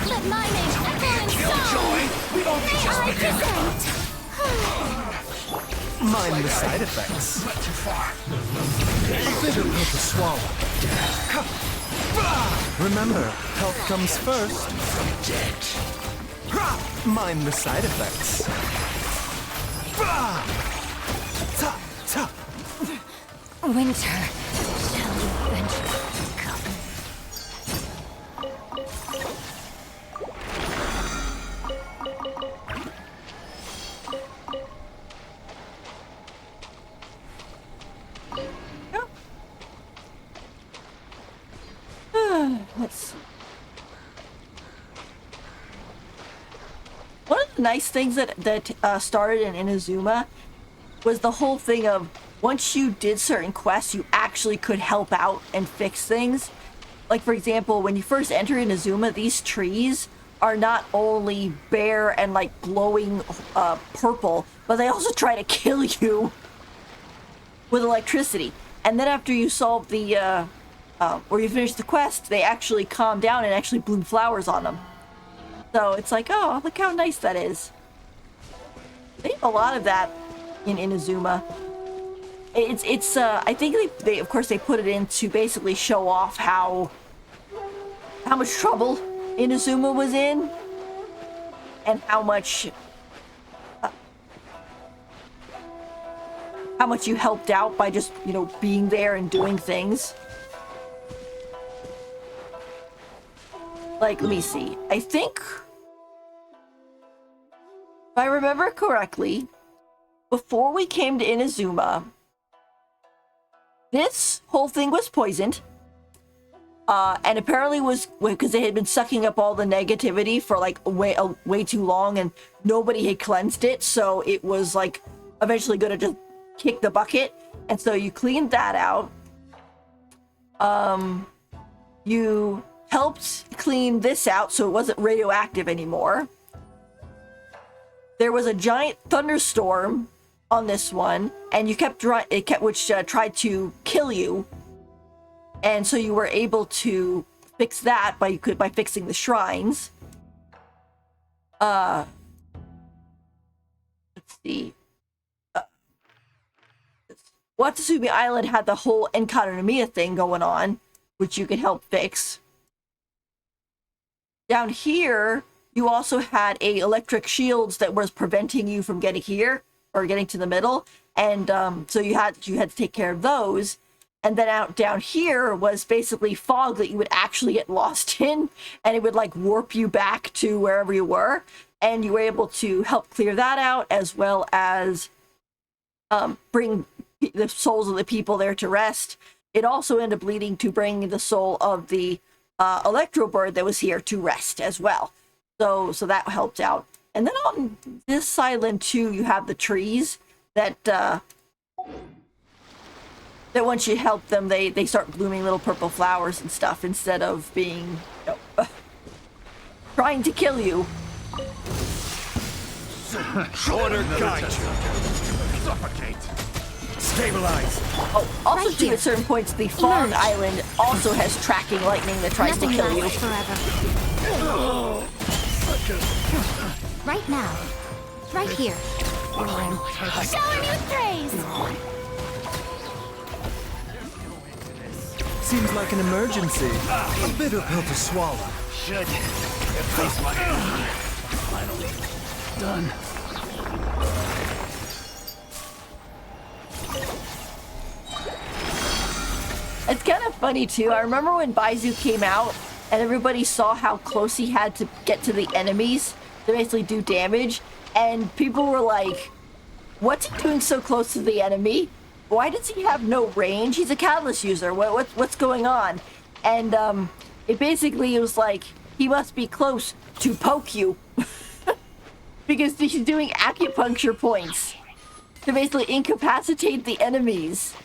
Let my name echo in song! Mind the side effects. Bitter pill to swallow. Remember, health comes first. Mind the side effects. Winter shall eventually come. Let's see. One of the nice things that started in Inazuma was the whole thing of once you did certain quests, you actually could help out and fix things. Like, for example, when you first enter Inazuma, these trees are not only bare and like glowing purple, but they also try to kill you with electricity. And then after you solve the or you finish the quest, they actually calm down and actually bloom flowers on them. So it's like, oh, look how nice that is. They have a lot of that in Inazuma. It's I think they of course they put it in to basically show off how much trouble Inazuma was in and how much you helped out by just, you know, being there and doing things. Like, let me see. I think, if I remember correctly, before we came to Inazuma, this whole thing was poisoned. And apparently was because they had been sucking up all the negativity for like way too long and nobody had cleansed it. So it was like eventually going to just kick the bucket. And so you cleaned that out. You helped clean this out so it wasn't radioactive anymore. There was a giant thunderstorm on this one, and you kept which tried to kill you, and so you were able to fix that by fixing the shrines. Let's see. Watatsumi Island had the whole Enkanomiya thing going on, which you could help fix. Down here, you also had electric shields that was preventing you from getting here or getting to the middle, and so you had to take care of those. And then out down here was basically fog that you would actually get lost in, and it would like warp you back to wherever you were, and you were able to help clear that out as well as bring the souls of the people there to rest. It also ended up leading to bringing the soul of the Electro Bird that was here to rest as well. So that helped out. And then on this island too, you have the trees that once you help them, they start blooming little purple flowers and stuff instead of being, you know, trying to kill you. Order guide you. Suffocate. Stabilize. Oh, also Right too, here. at certain points, the Fog Emerge. Island also has tracking lightning that tries Nothing to kill you. lasts forever. Right now. Right here. Shower me with praise! Seems like an emergency. A bitter pill to swallow. Should replace my energy. Finally done. It's kind of funny too. I remember when Baizu came out and everybody saw how close he had to get to the enemies to basically do damage, and people were like, what's he doing so close to the enemy? Why does he have no range? He's a catalyst user. What's going on? And it was like, he must be close to poke you. Because he's doing acupuncture points to basically incapacitate the enemies.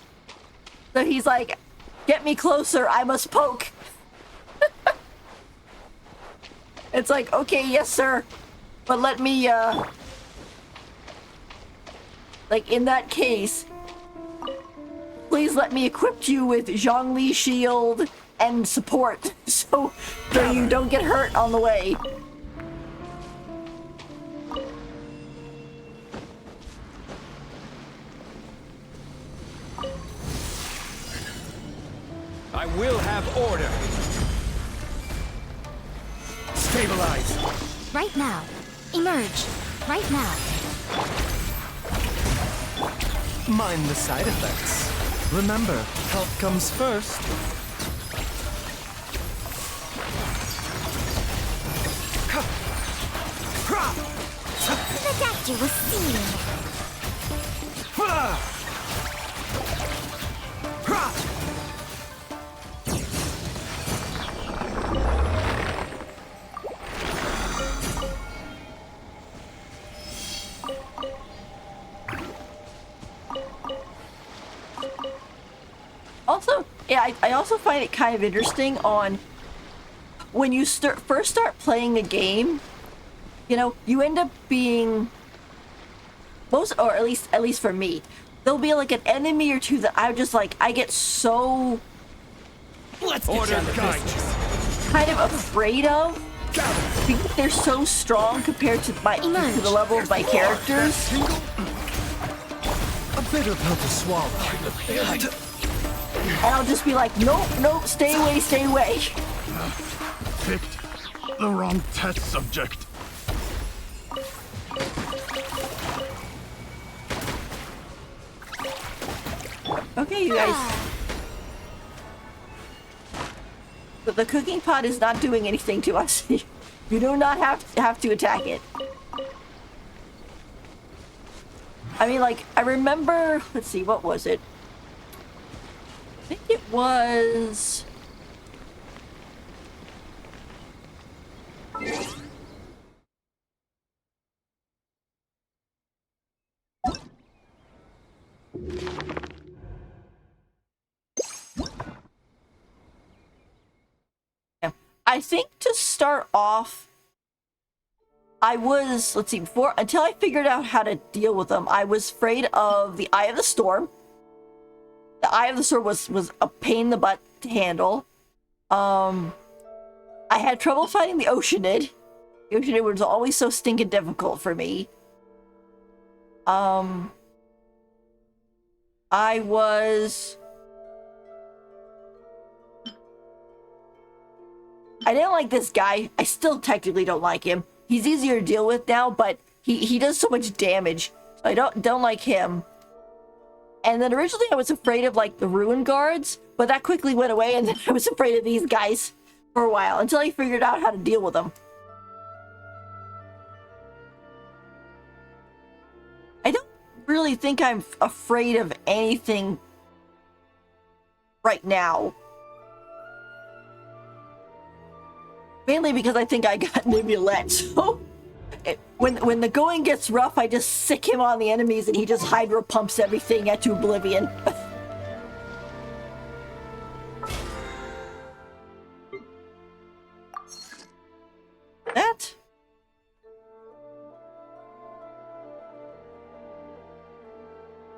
So he's like, get me closer, I must poke. It's like, okay, yes, sir. But let me, like, in that case, please let me equip you with Zhongli shield and support so you don't get hurt on the way. have order. Stabilize. Right now. Emerge. Right now. Mind the side effects. Remember, health comes first. The doctor was seeing. Also, yeah, I also find it kind of interesting on when you first start playing a game, you know, you end up being most, or at least for me, there'll be like an enemy or two that I just like, I get so Let's get down to business. kind of afraid of because they're so strong compared to to the level of my characters. A bitter pill to swallow. And I'll just be like, nope, nope, stay away, stay away. Picked the wrong test subject. Okay, you guys. But the cooking pot is not doing anything to us. You do not have to attack it. I mean, like, I remember, let's see, what was it? I think it was... I think to start off, I was, let's see, until I figured out how to deal with them, I was afraid of the Eye of the Storm. The Eye of the Storm was a pain in the butt to handle. I had trouble fighting the Oceanid. The Oceanid was always so stinking difficult for me. I didn't like this guy. I still technically don't like him. He's easier to deal with now, but he does so much damage. So I don't like him. And then originally I was afraid of like the Ruin Guards, but that quickly went away, and then I was afraid of these guys for a while until I figured out how to deal with them. I don't really think I'm afraid of anything right now. Mainly because I think I got Nibulette, so when the going gets rough, I just sick him on the enemies and he just hydro pumps everything into oblivion. That?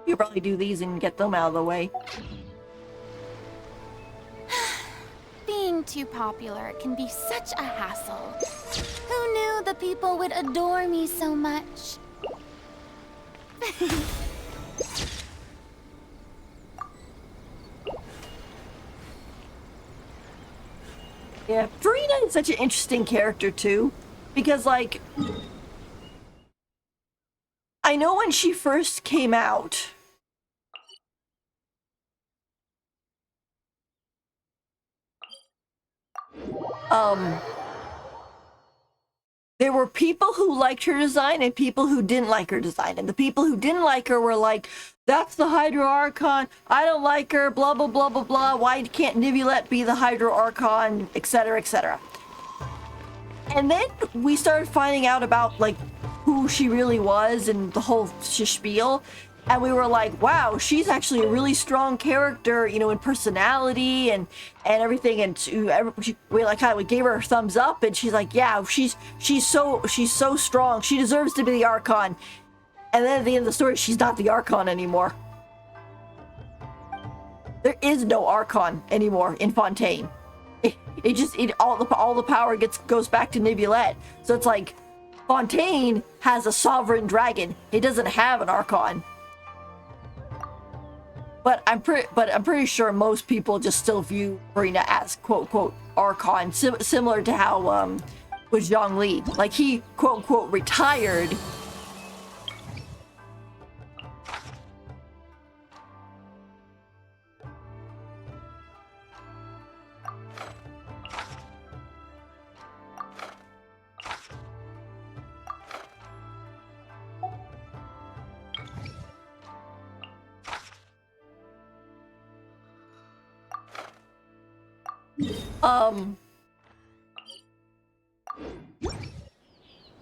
You probably do these and get them out of the way. Being too popular can be such a hassle. Who knew the people would adore me so much? Yeah, Farina is such an interesting character too, because like, I know when she first came out, there were people who liked her design and people who didn't like her design. And the people who didn't like her were like, that's the Hydro Archon, I don't like her, blah, blah, blah, blah, blah. Why can't Nibulette be the Hydro Archon, etc., etc. And then we started finding out about, like, who she really was and the whole spiel. And we were like, wow, she's actually a really strong character, you know, in personality and everything. And we gave her a thumbs up, and she's like, yeah, she's so strong. She deserves to be the Archon. And then at the end of the story, she's not the Archon anymore. There is no Archon anymore in Fontaine. All the power goes back to Nibulette. So it's like Fontaine has a sovereign dragon. It doesn't have an Archon. But I'm pretty sure most people just still view Marina as quote unquote Archon, similar to how with Zhongli, like he quote unquote retired.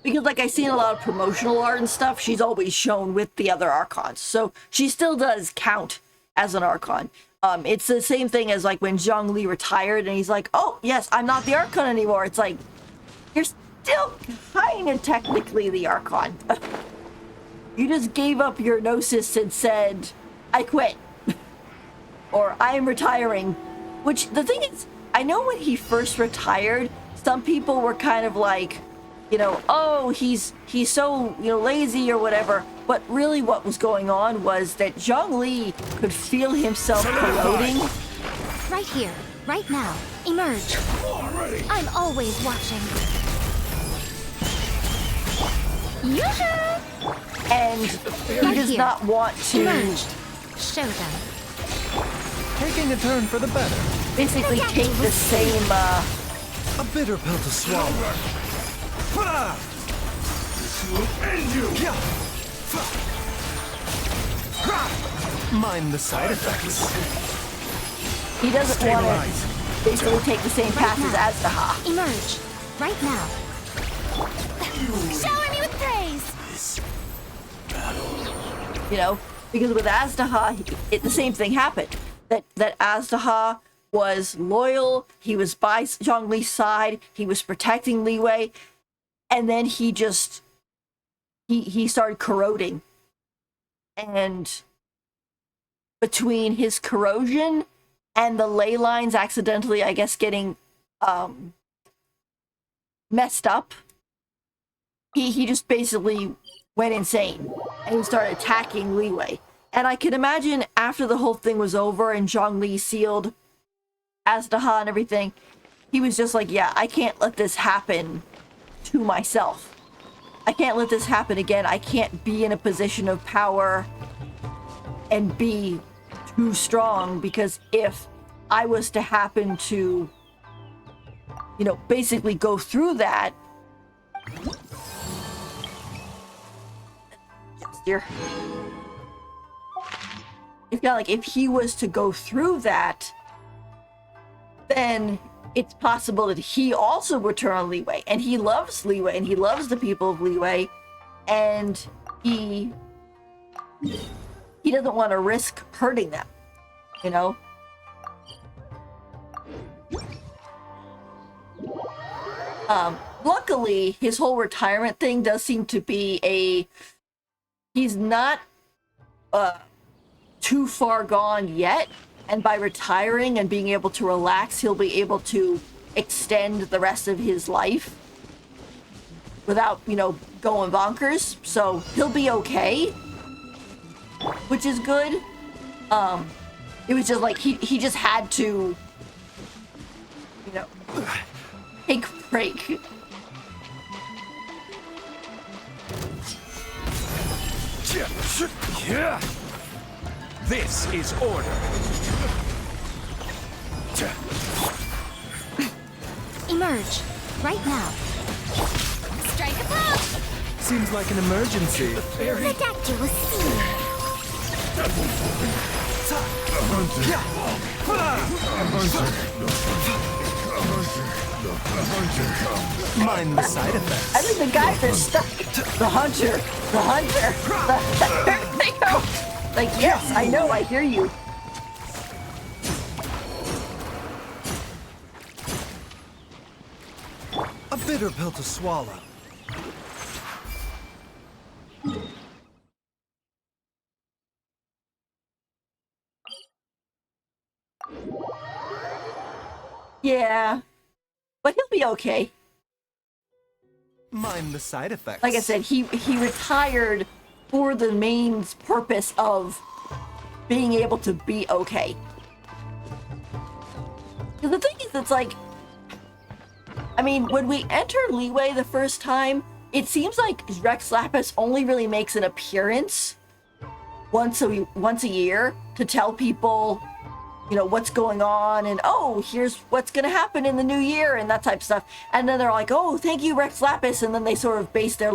Because like I've seen a lot of promotional art and stuff, she's always shown with the other Archons. So she still does count as an Archon. It's the same thing as like when Zhongli retired and he's like, oh yes, I'm not the Archon anymore. It's like, you're still kind of technically the Archon. You just gave up your Gnosis and said, I quit. Or I am retiring. Which, the thing is, I know when he first retired, some people were kind of like, you know, oh, he's so, you know, lazy or whatever. But really what was going on was that Zhongli could feel himself corroding. Right here, right now. Emerge. I'm always watching. Yoo-hoo! And he Right does here. not want to Emerge. Show them. Taking a turn for the better. basically take the same, A bitter pill to swallow. End you! Mind the side effects. he doesn't want Stabilize. to basically take the same path as Aztaha. Emerge. Right now. Shower me with praise! You know, because with Aztaha, the same thing happened. That Aztaha was loyal, he was by Zhongli's side, he was protecting Li Wei, and then he just he started corroding. And between his corrosion and the ley lines accidentally, I guess, getting messed up, he just basically went insane and he started attacking Li Wei. And I could imagine after the whole thing was over and Zhongli sealed Aztaha and everything, he was just like, yeah, I can't let this happen to myself. I can't let this happen again. I can't be in a position of power and be too strong, because if I was to happen to, you know, basically go through that. Yes, dear. It's kind of like if he was to go through that, then it's possible that he also would turn on Li Wei, and he loves Li Wei, and he loves the people of Li Wei, and he doesn't want to risk hurting them, you know? Luckily, his whole retirement thing does seem to be he's not too far gone yet, and by retiring and being able to relax, he'll be able to extend the rest of his life without, you know, going bonkers. So he'll be okay, which is good. It was just like he just had to, you know, take a break. Yeah. This is order. Emerge. Right now. Strike a pose! Seems like an emergency. Ridiculous scene! Mind the side effects. I think the guys are stuck. The hunter. They go. Like, yes, I know, I hear you. A bitter pill to swallow. Yeah, but he'll be okay. Mind the side effects. Like I said, he retired for the main purpose of being able to be okay. 'Cause the thing is, it's like, I mean, when we enter Leeway the first time, it seems like Rex Lapis only really makes an appearance once a year to tell people, you know, what's going on, and oh, here's what's gonna happen in the new year, and that type of stuff. And then they're like, oh, thank you, Rex Lapis, and then they sort of base their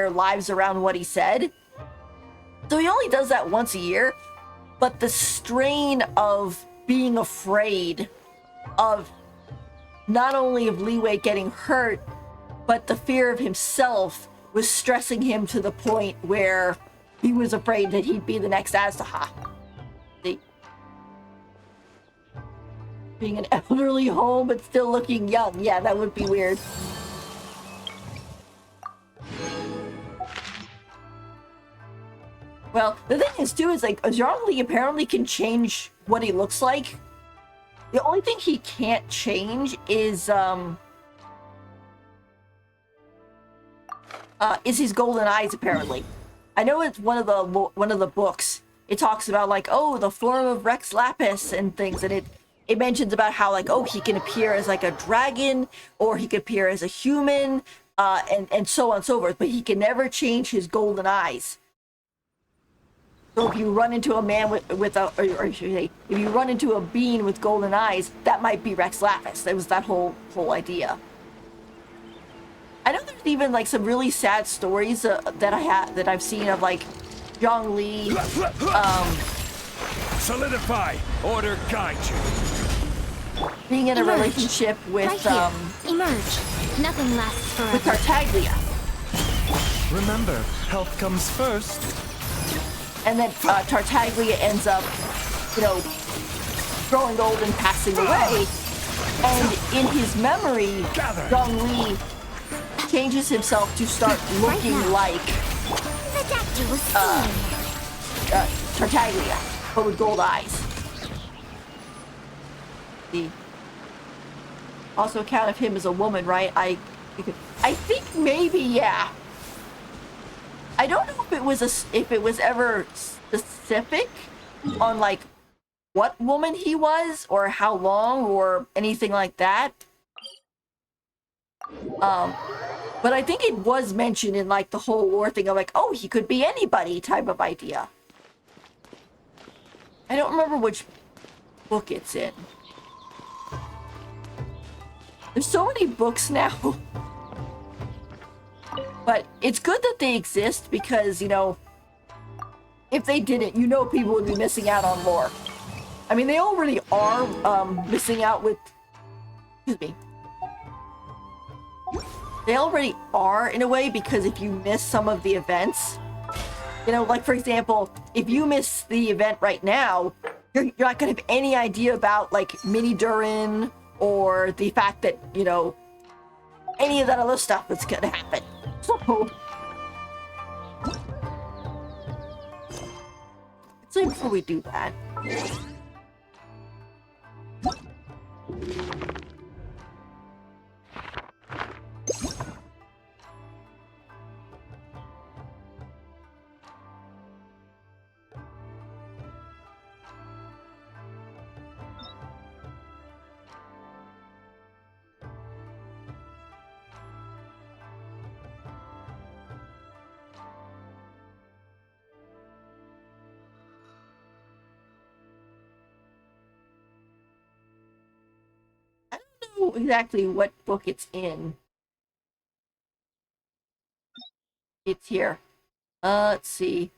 lives around what he said. So he only does that once a year, but the strain of being afraid of not only of Leeway getting hurt, but the fear of himself was stressing him to the point where he was afraid that he'd be the next Aztaha. See? Being an elderly home but still looking young. Yeah, that would be weird. Well, the thing is too is like Zhongli apparently can change what he looks like. The only thing he can't change is his golden eyes apparently. I know it's one of the books. It talks about like, oh, the form of Rex Lapis and things, and it mentions about how like, oh, he can appear as like a dragon or he could appear as a human, and so on and so forth, but he can never change his golden eyes. So if you run into a man with a, or I should say, if you run into a being with golden eyes, that might be Rex Lapis. That was that whole idea. I know there's even like some really sad stories that I've seen of like Zhongli. Solidify. Order guide you. Being in a Emerge. relationship with Right here. Emerge. Nothing lasts forever. with Tartaglia, Remember, health comes first. and then Tartaglia ends up, you know, growing old and passing away. And in his memory, Zhongli changes himself to start looking now. like The doctor was saying. Tartaglia, but with gold eyes. The also account of him as a woman, right? I think maybe, yeah. I don't know if it was ever specific on like what woman he was or how long or anything like that. But I think it was mentioned in like the whole lore thing of like, oh, he could be anybody type of idea. I don't remember which book it's in. There's so many books now. But it's good that they exist because, you know, if they didn't, you know people would be missing out on lore. I mean, they already are missing out with... Excuse me. They already are, in a way, because if you miss some of the events... You know, like, for example, if you miss the event right now, you're not going to have any idea about, like, Mini Durin or the fact that, you know, any of that other stuff that's going to happen. So... So before we do that... exactly what book it's in. It's here. Let's see.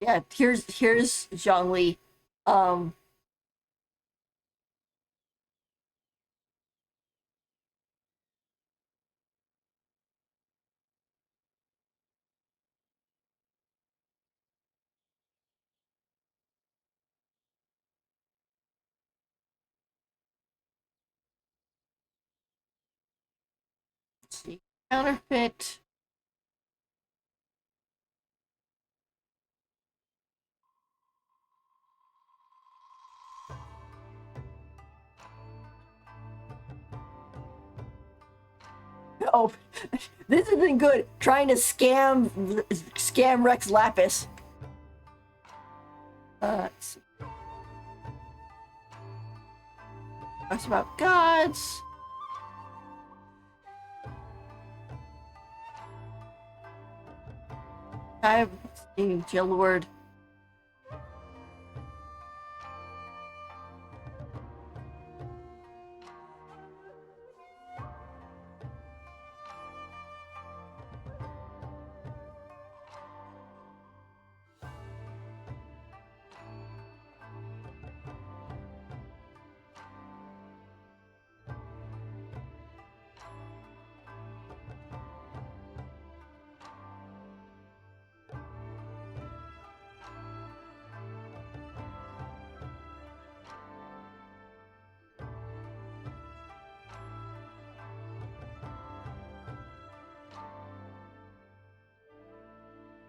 Yeah, here's Zhongli. Um Counterfeit. Oh, this isn't good. Trying to scam Rex Lapis. Let's see. Talks about gods. I've seen Jill Lord.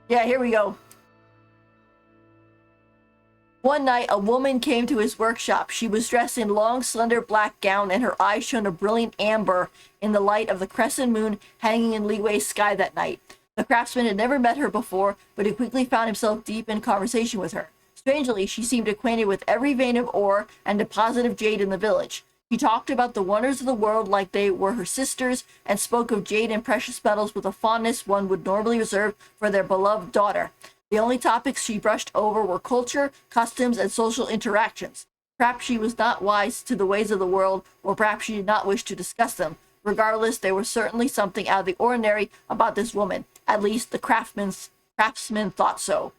Yeah, here we go. One night, a woman came to his workshop. She was dressed in long, slender black gown, and her eyes shone a brilliant amber in the light of the crescent moon hanging in Liwei's sky that night. The craftsman had never met her before, but he quickly found himself deep in conversation with her. Strangely, she seemed acquainted with every vein of ore and deposit of jade in the village. She talked about the wonders of the world like they were her sisters, and spoke of jade and precious metals with a fondness one would normally reserve for their beloved daughter. The only topics she brushed over were culture, customs, and social interactions. Perhaps she was not wise to the ways of the world, or perhaps she did not wish to discuss them. Regardless, there was certainly something out of the ordinary about this woman. At least the craftsman thought so.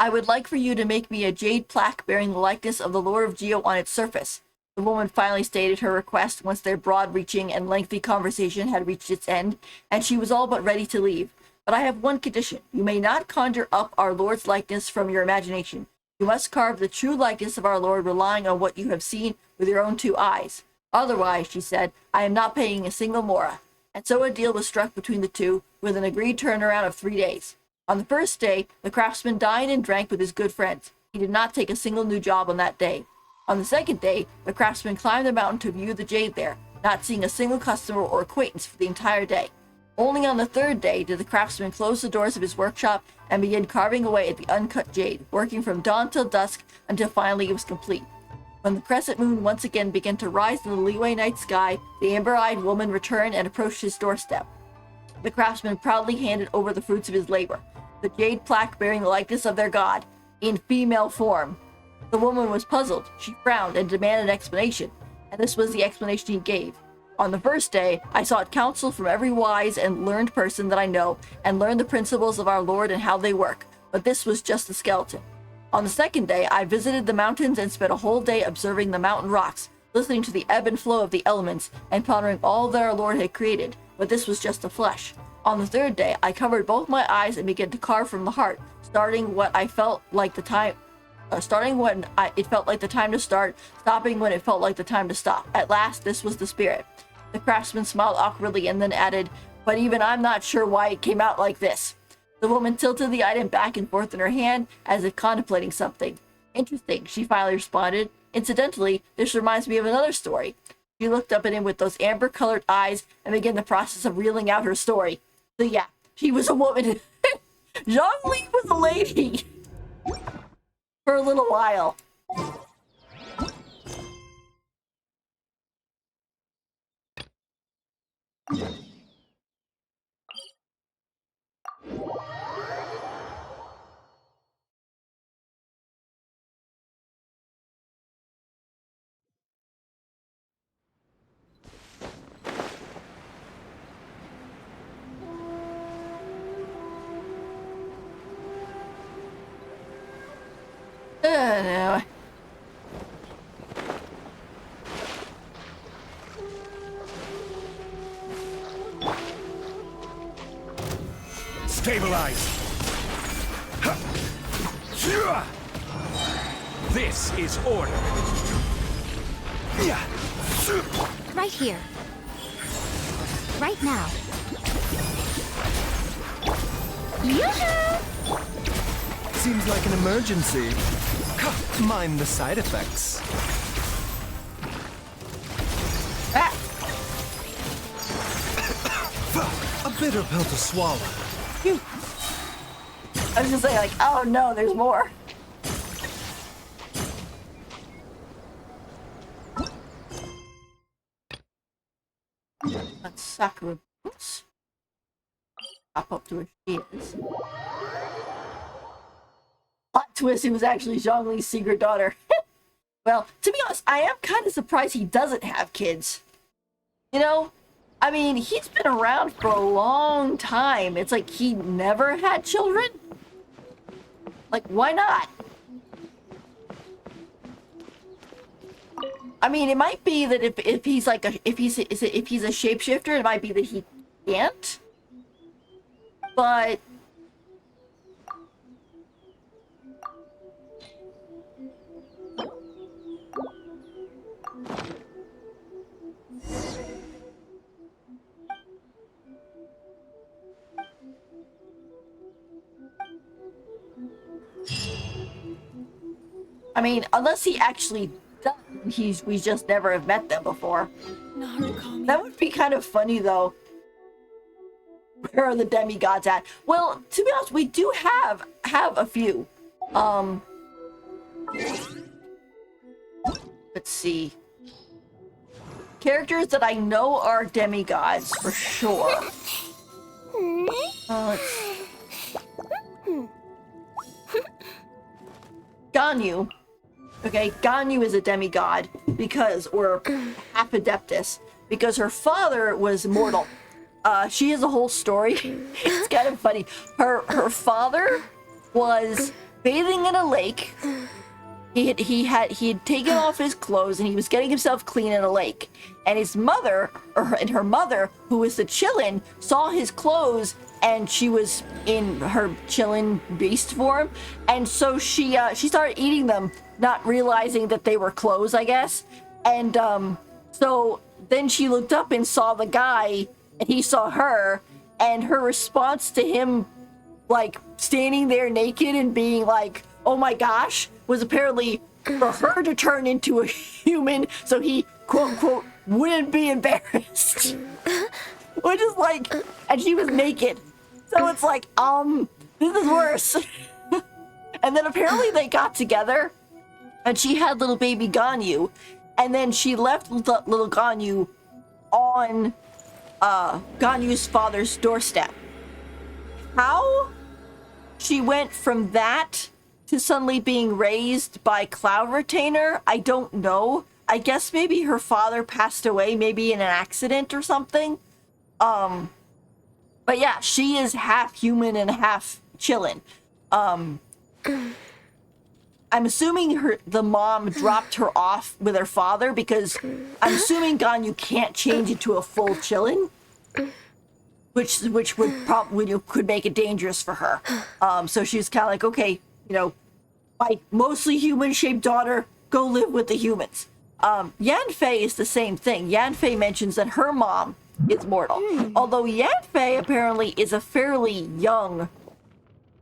I would like for you to make me a jade plaque bearing the likeness of the Lord of Geo on its surface. The woman finally stated her request once their broad-reaching and lengthy conversation had reached its end, and she was all but ready to leave. But I have one condition. You may not conjure up our Lord's likeness from your imagination. You must carve the true likeness of our Lord relying on what you have seen with your own two eyes. Otherwise, she said, I am not paying a single mora. And so a deal was struck between the two, with an agreed turnaround of 3 days. On the first day, the craftsman dined and drank with his good friends. He did not take a single new job on that day. On the second day, the craftsman climbed the mountain to view the jade there, not seeing a single customer or acquaintance for the entire day. Only on the third day did the craftsman close the doors of his workshop and begin carving away at the uncut jade, working from dawn till dusk until finally it was complete. When the crescent moon once again began to rise in the Liyue night sky, the amber-eyed woman returned and approached his doorstep. The craftsman proudly handed over the fruits of his labor, the jade plaque bearing the likeness of their god, in female form. The woman was puzzled. She frowned and demanded an explanation, and this was the explanation he gave. On the first day, I sought counsel from every wise and learned person that I know, and learned the principles of our Lord and how they work, but this was just the skeleton. On the second day, I visited the mountains and spent a whole day observing the mountain rocks, listening to the ebb and flow of the elements, and pondering all that our Lord had created, but this was just the flesh. On the third day, I covered both my eyes and began to carve from the heart, starting when it felt like the time to start, stopping when it felt like the time to stop. At last, this was the spirit. The craftsman smiled awkwardly and then added, but even I'm not sure why it came out like this. The woman tilted the item back and forth in her hand as if contemplating something. Interesting, she finally responded. Incidentally, this reminds me of another story. She looked up at him with those amber-colored eyes and began the process of reeling out her story. So yeah, she was a woman. Zhongli was a lady. For a little while. No. Stabilize! This is order. Right here. right now. Seems like an emergency. Mind the side effects. Ah! A bitter pill to swallow. Phew. I was gonna say, like, oh no, there's more. That's Sakura boots. Hop up to where she is. Plot twist, it was actually Zhongli's secret daughter. Well, to be honest, I am kind of surprised he doesn't have kids. You know? I mean, he's been around for a long time. It's like he never had children? Like, why not? I mean, it might be that if he's like if he's a shapeshifter, it might be that he can't. But I mean, unless he actually does, we just never have met them before. That would be kind of funny, though. Where are the demigods at? Well, to be honest, we do have a few. Let's see. Characters that I know are demigods for sure. Ganyu. Okay, Ganyu is a demigod because, or half adeptus, because her father was mortal. She has a whole story. It's kind of funny. Her father was bathing in a lake. He had taken off his clothes and he was getting himself clean in a lake. And his mother, her mother, who was the Chillin, saw his clothes and she was in her Chillin beast form, and so she started eating them, not realizing that they were clothes, I guess. And so then she looked up and saw the guy, and he saw her, and her response to him, like, standing there naked and being like, oh my gosh, was apparently for her to turn into a human so he, quote unquote, wouldn't be embarrassed. Which is like, and she was naked. So it's like, this is worse. And then apparently they got together, and she had little baby Ganyu, and then she left little Ganyu on Ganyu's father's doorstep. How she went from that to suddenly being raised by Cloud Retainer, I don't know. I guess maybe her father passed away, maybe in an accident or something. But yeah, she is half human and half Chillin. I'm assuming the mom dropped her off with her father because I'm assuming Ganyu can't change into a full Chillin, which would probably could make it dangerous for her. So she's kind of like, okay, my mostly human-shaped daughter, go live with the humans. Yanfei is the same thing. Yanfei mentions that her mom is mortal. Although Yanfei apparently is a fairly young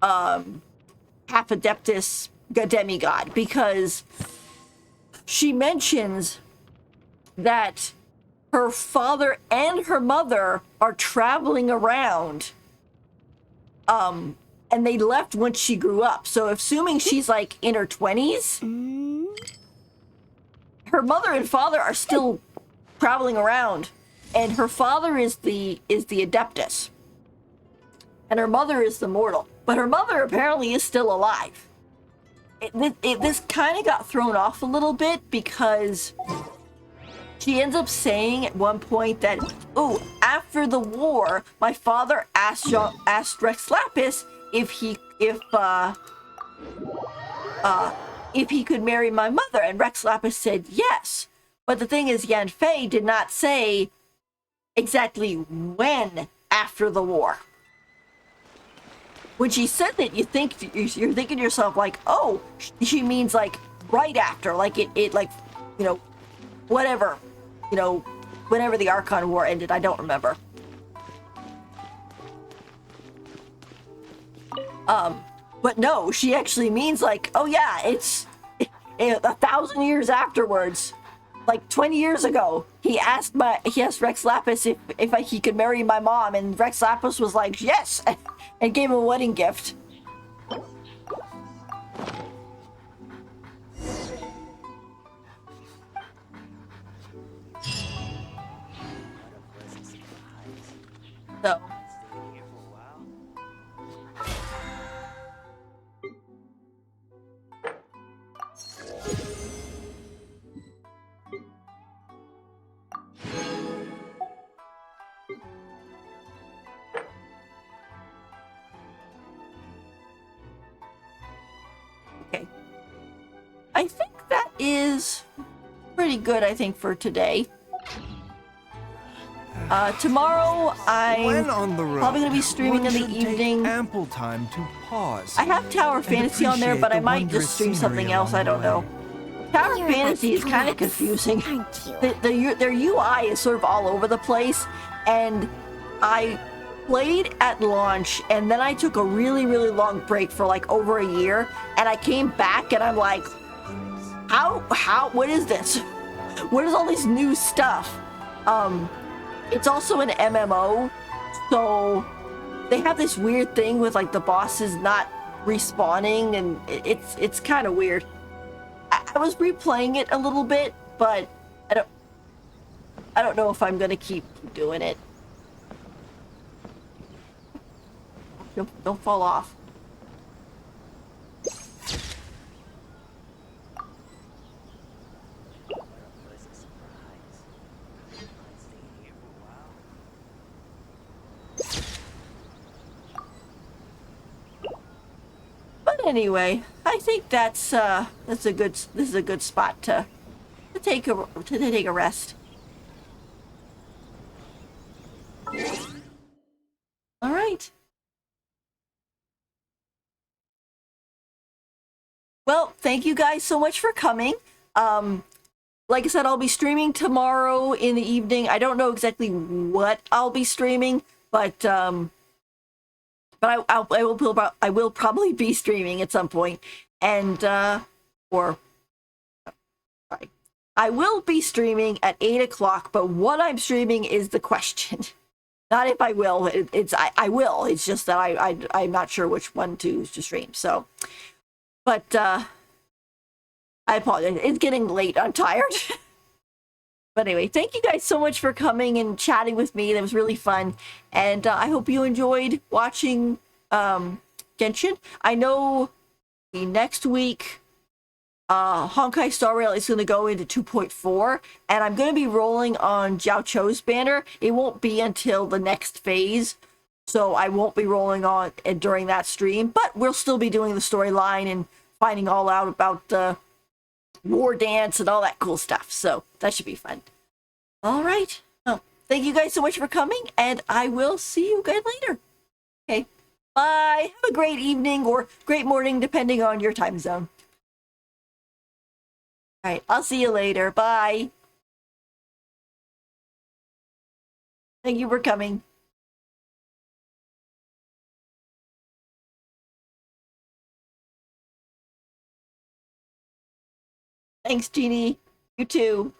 half-adeptus demigod, because she mentions that her father and her mother are traveling around, and they left once she grew up. So assuming she's like in her 20s, her mother and father are still traveling around, and her father is the adeptus, and her mother is the mortal. But her mother apparently is still alive. This kind of got thrown off a little bit because she ends up saying at one point that, "Oh, after the war, my father asked Rex Lapis if he could marry my mother," and Rex Lapis said yes. But the thing is, Yanfei did not say exactly when after the war. When she said that, you're thinking to yourself like, oh, she means like right after, like it like, whatever, whenever the Archon War ended. I don't remember. But no, she actually means like, oh yeah, it's 1,000 years afterwards. Like 20 years ago, he asked Rex Lapis if he could marry my mom, and Rex Lapis was like, yes, and gave him a wedding gift. So. Okay. I think that is pretty good, I think, for today. Tomorrow, When I'm on the road, probably going to be streaming one in the should take evening. ample time to pause. I have Tower Fantasy on there, appreciate but I the might wondrous just stream scenery something else. I along don't the know. Tower You're Fantasy is kind of a confusing. aren't you? Their UI is sort of all over the place, and I played at launch, and then I took a really, really long break for like over a year, and I came back, and I'm like, what is this? What is all this new stuff? It's also an MMO, so they have this weird thing with like the bosses not respawning, and it's kind of weird. I was replaying it a little bit, but I don't know if I'm gonna keep doing it. Don't fall off. But anyway, I think this is a good spot to take a rest. All right. Well, thank you guys so much for coming. Like I said, I'll be streaming tomorrow in the evening. I don't know exactly what I'll be streaming, but I will probably be streaming at some point, and or sorry, I will be streaming at 8 o'clock. But what I'm streaming is the question, not if I will. I will. It's just that I'm not sure which one to stream. So, but I apologize. It's getting late. I'm tired. But anyway, thank you guys so much for coming and chatting with me. That was really fun. And I hope you enjoyed watching Genshin. I know the next week, Honkai Star Rail is going to go into 2.4. And I'm going to be rolling on Jiao Cho's banner. It won't be until the next phase. So I won't be rolling on during that stream. But we'll still be doing the storyline and finding all out about the war dance and all that cool stuff. So that should be fun. All right. Well, thank you guys so much for coming, and I will see you guys later. Okay. Bye. Have a great evening or great morning, depending on your time zone. All right. I'll see you later. Bye. Thank you for coming. Thanks, Jeannie. You too.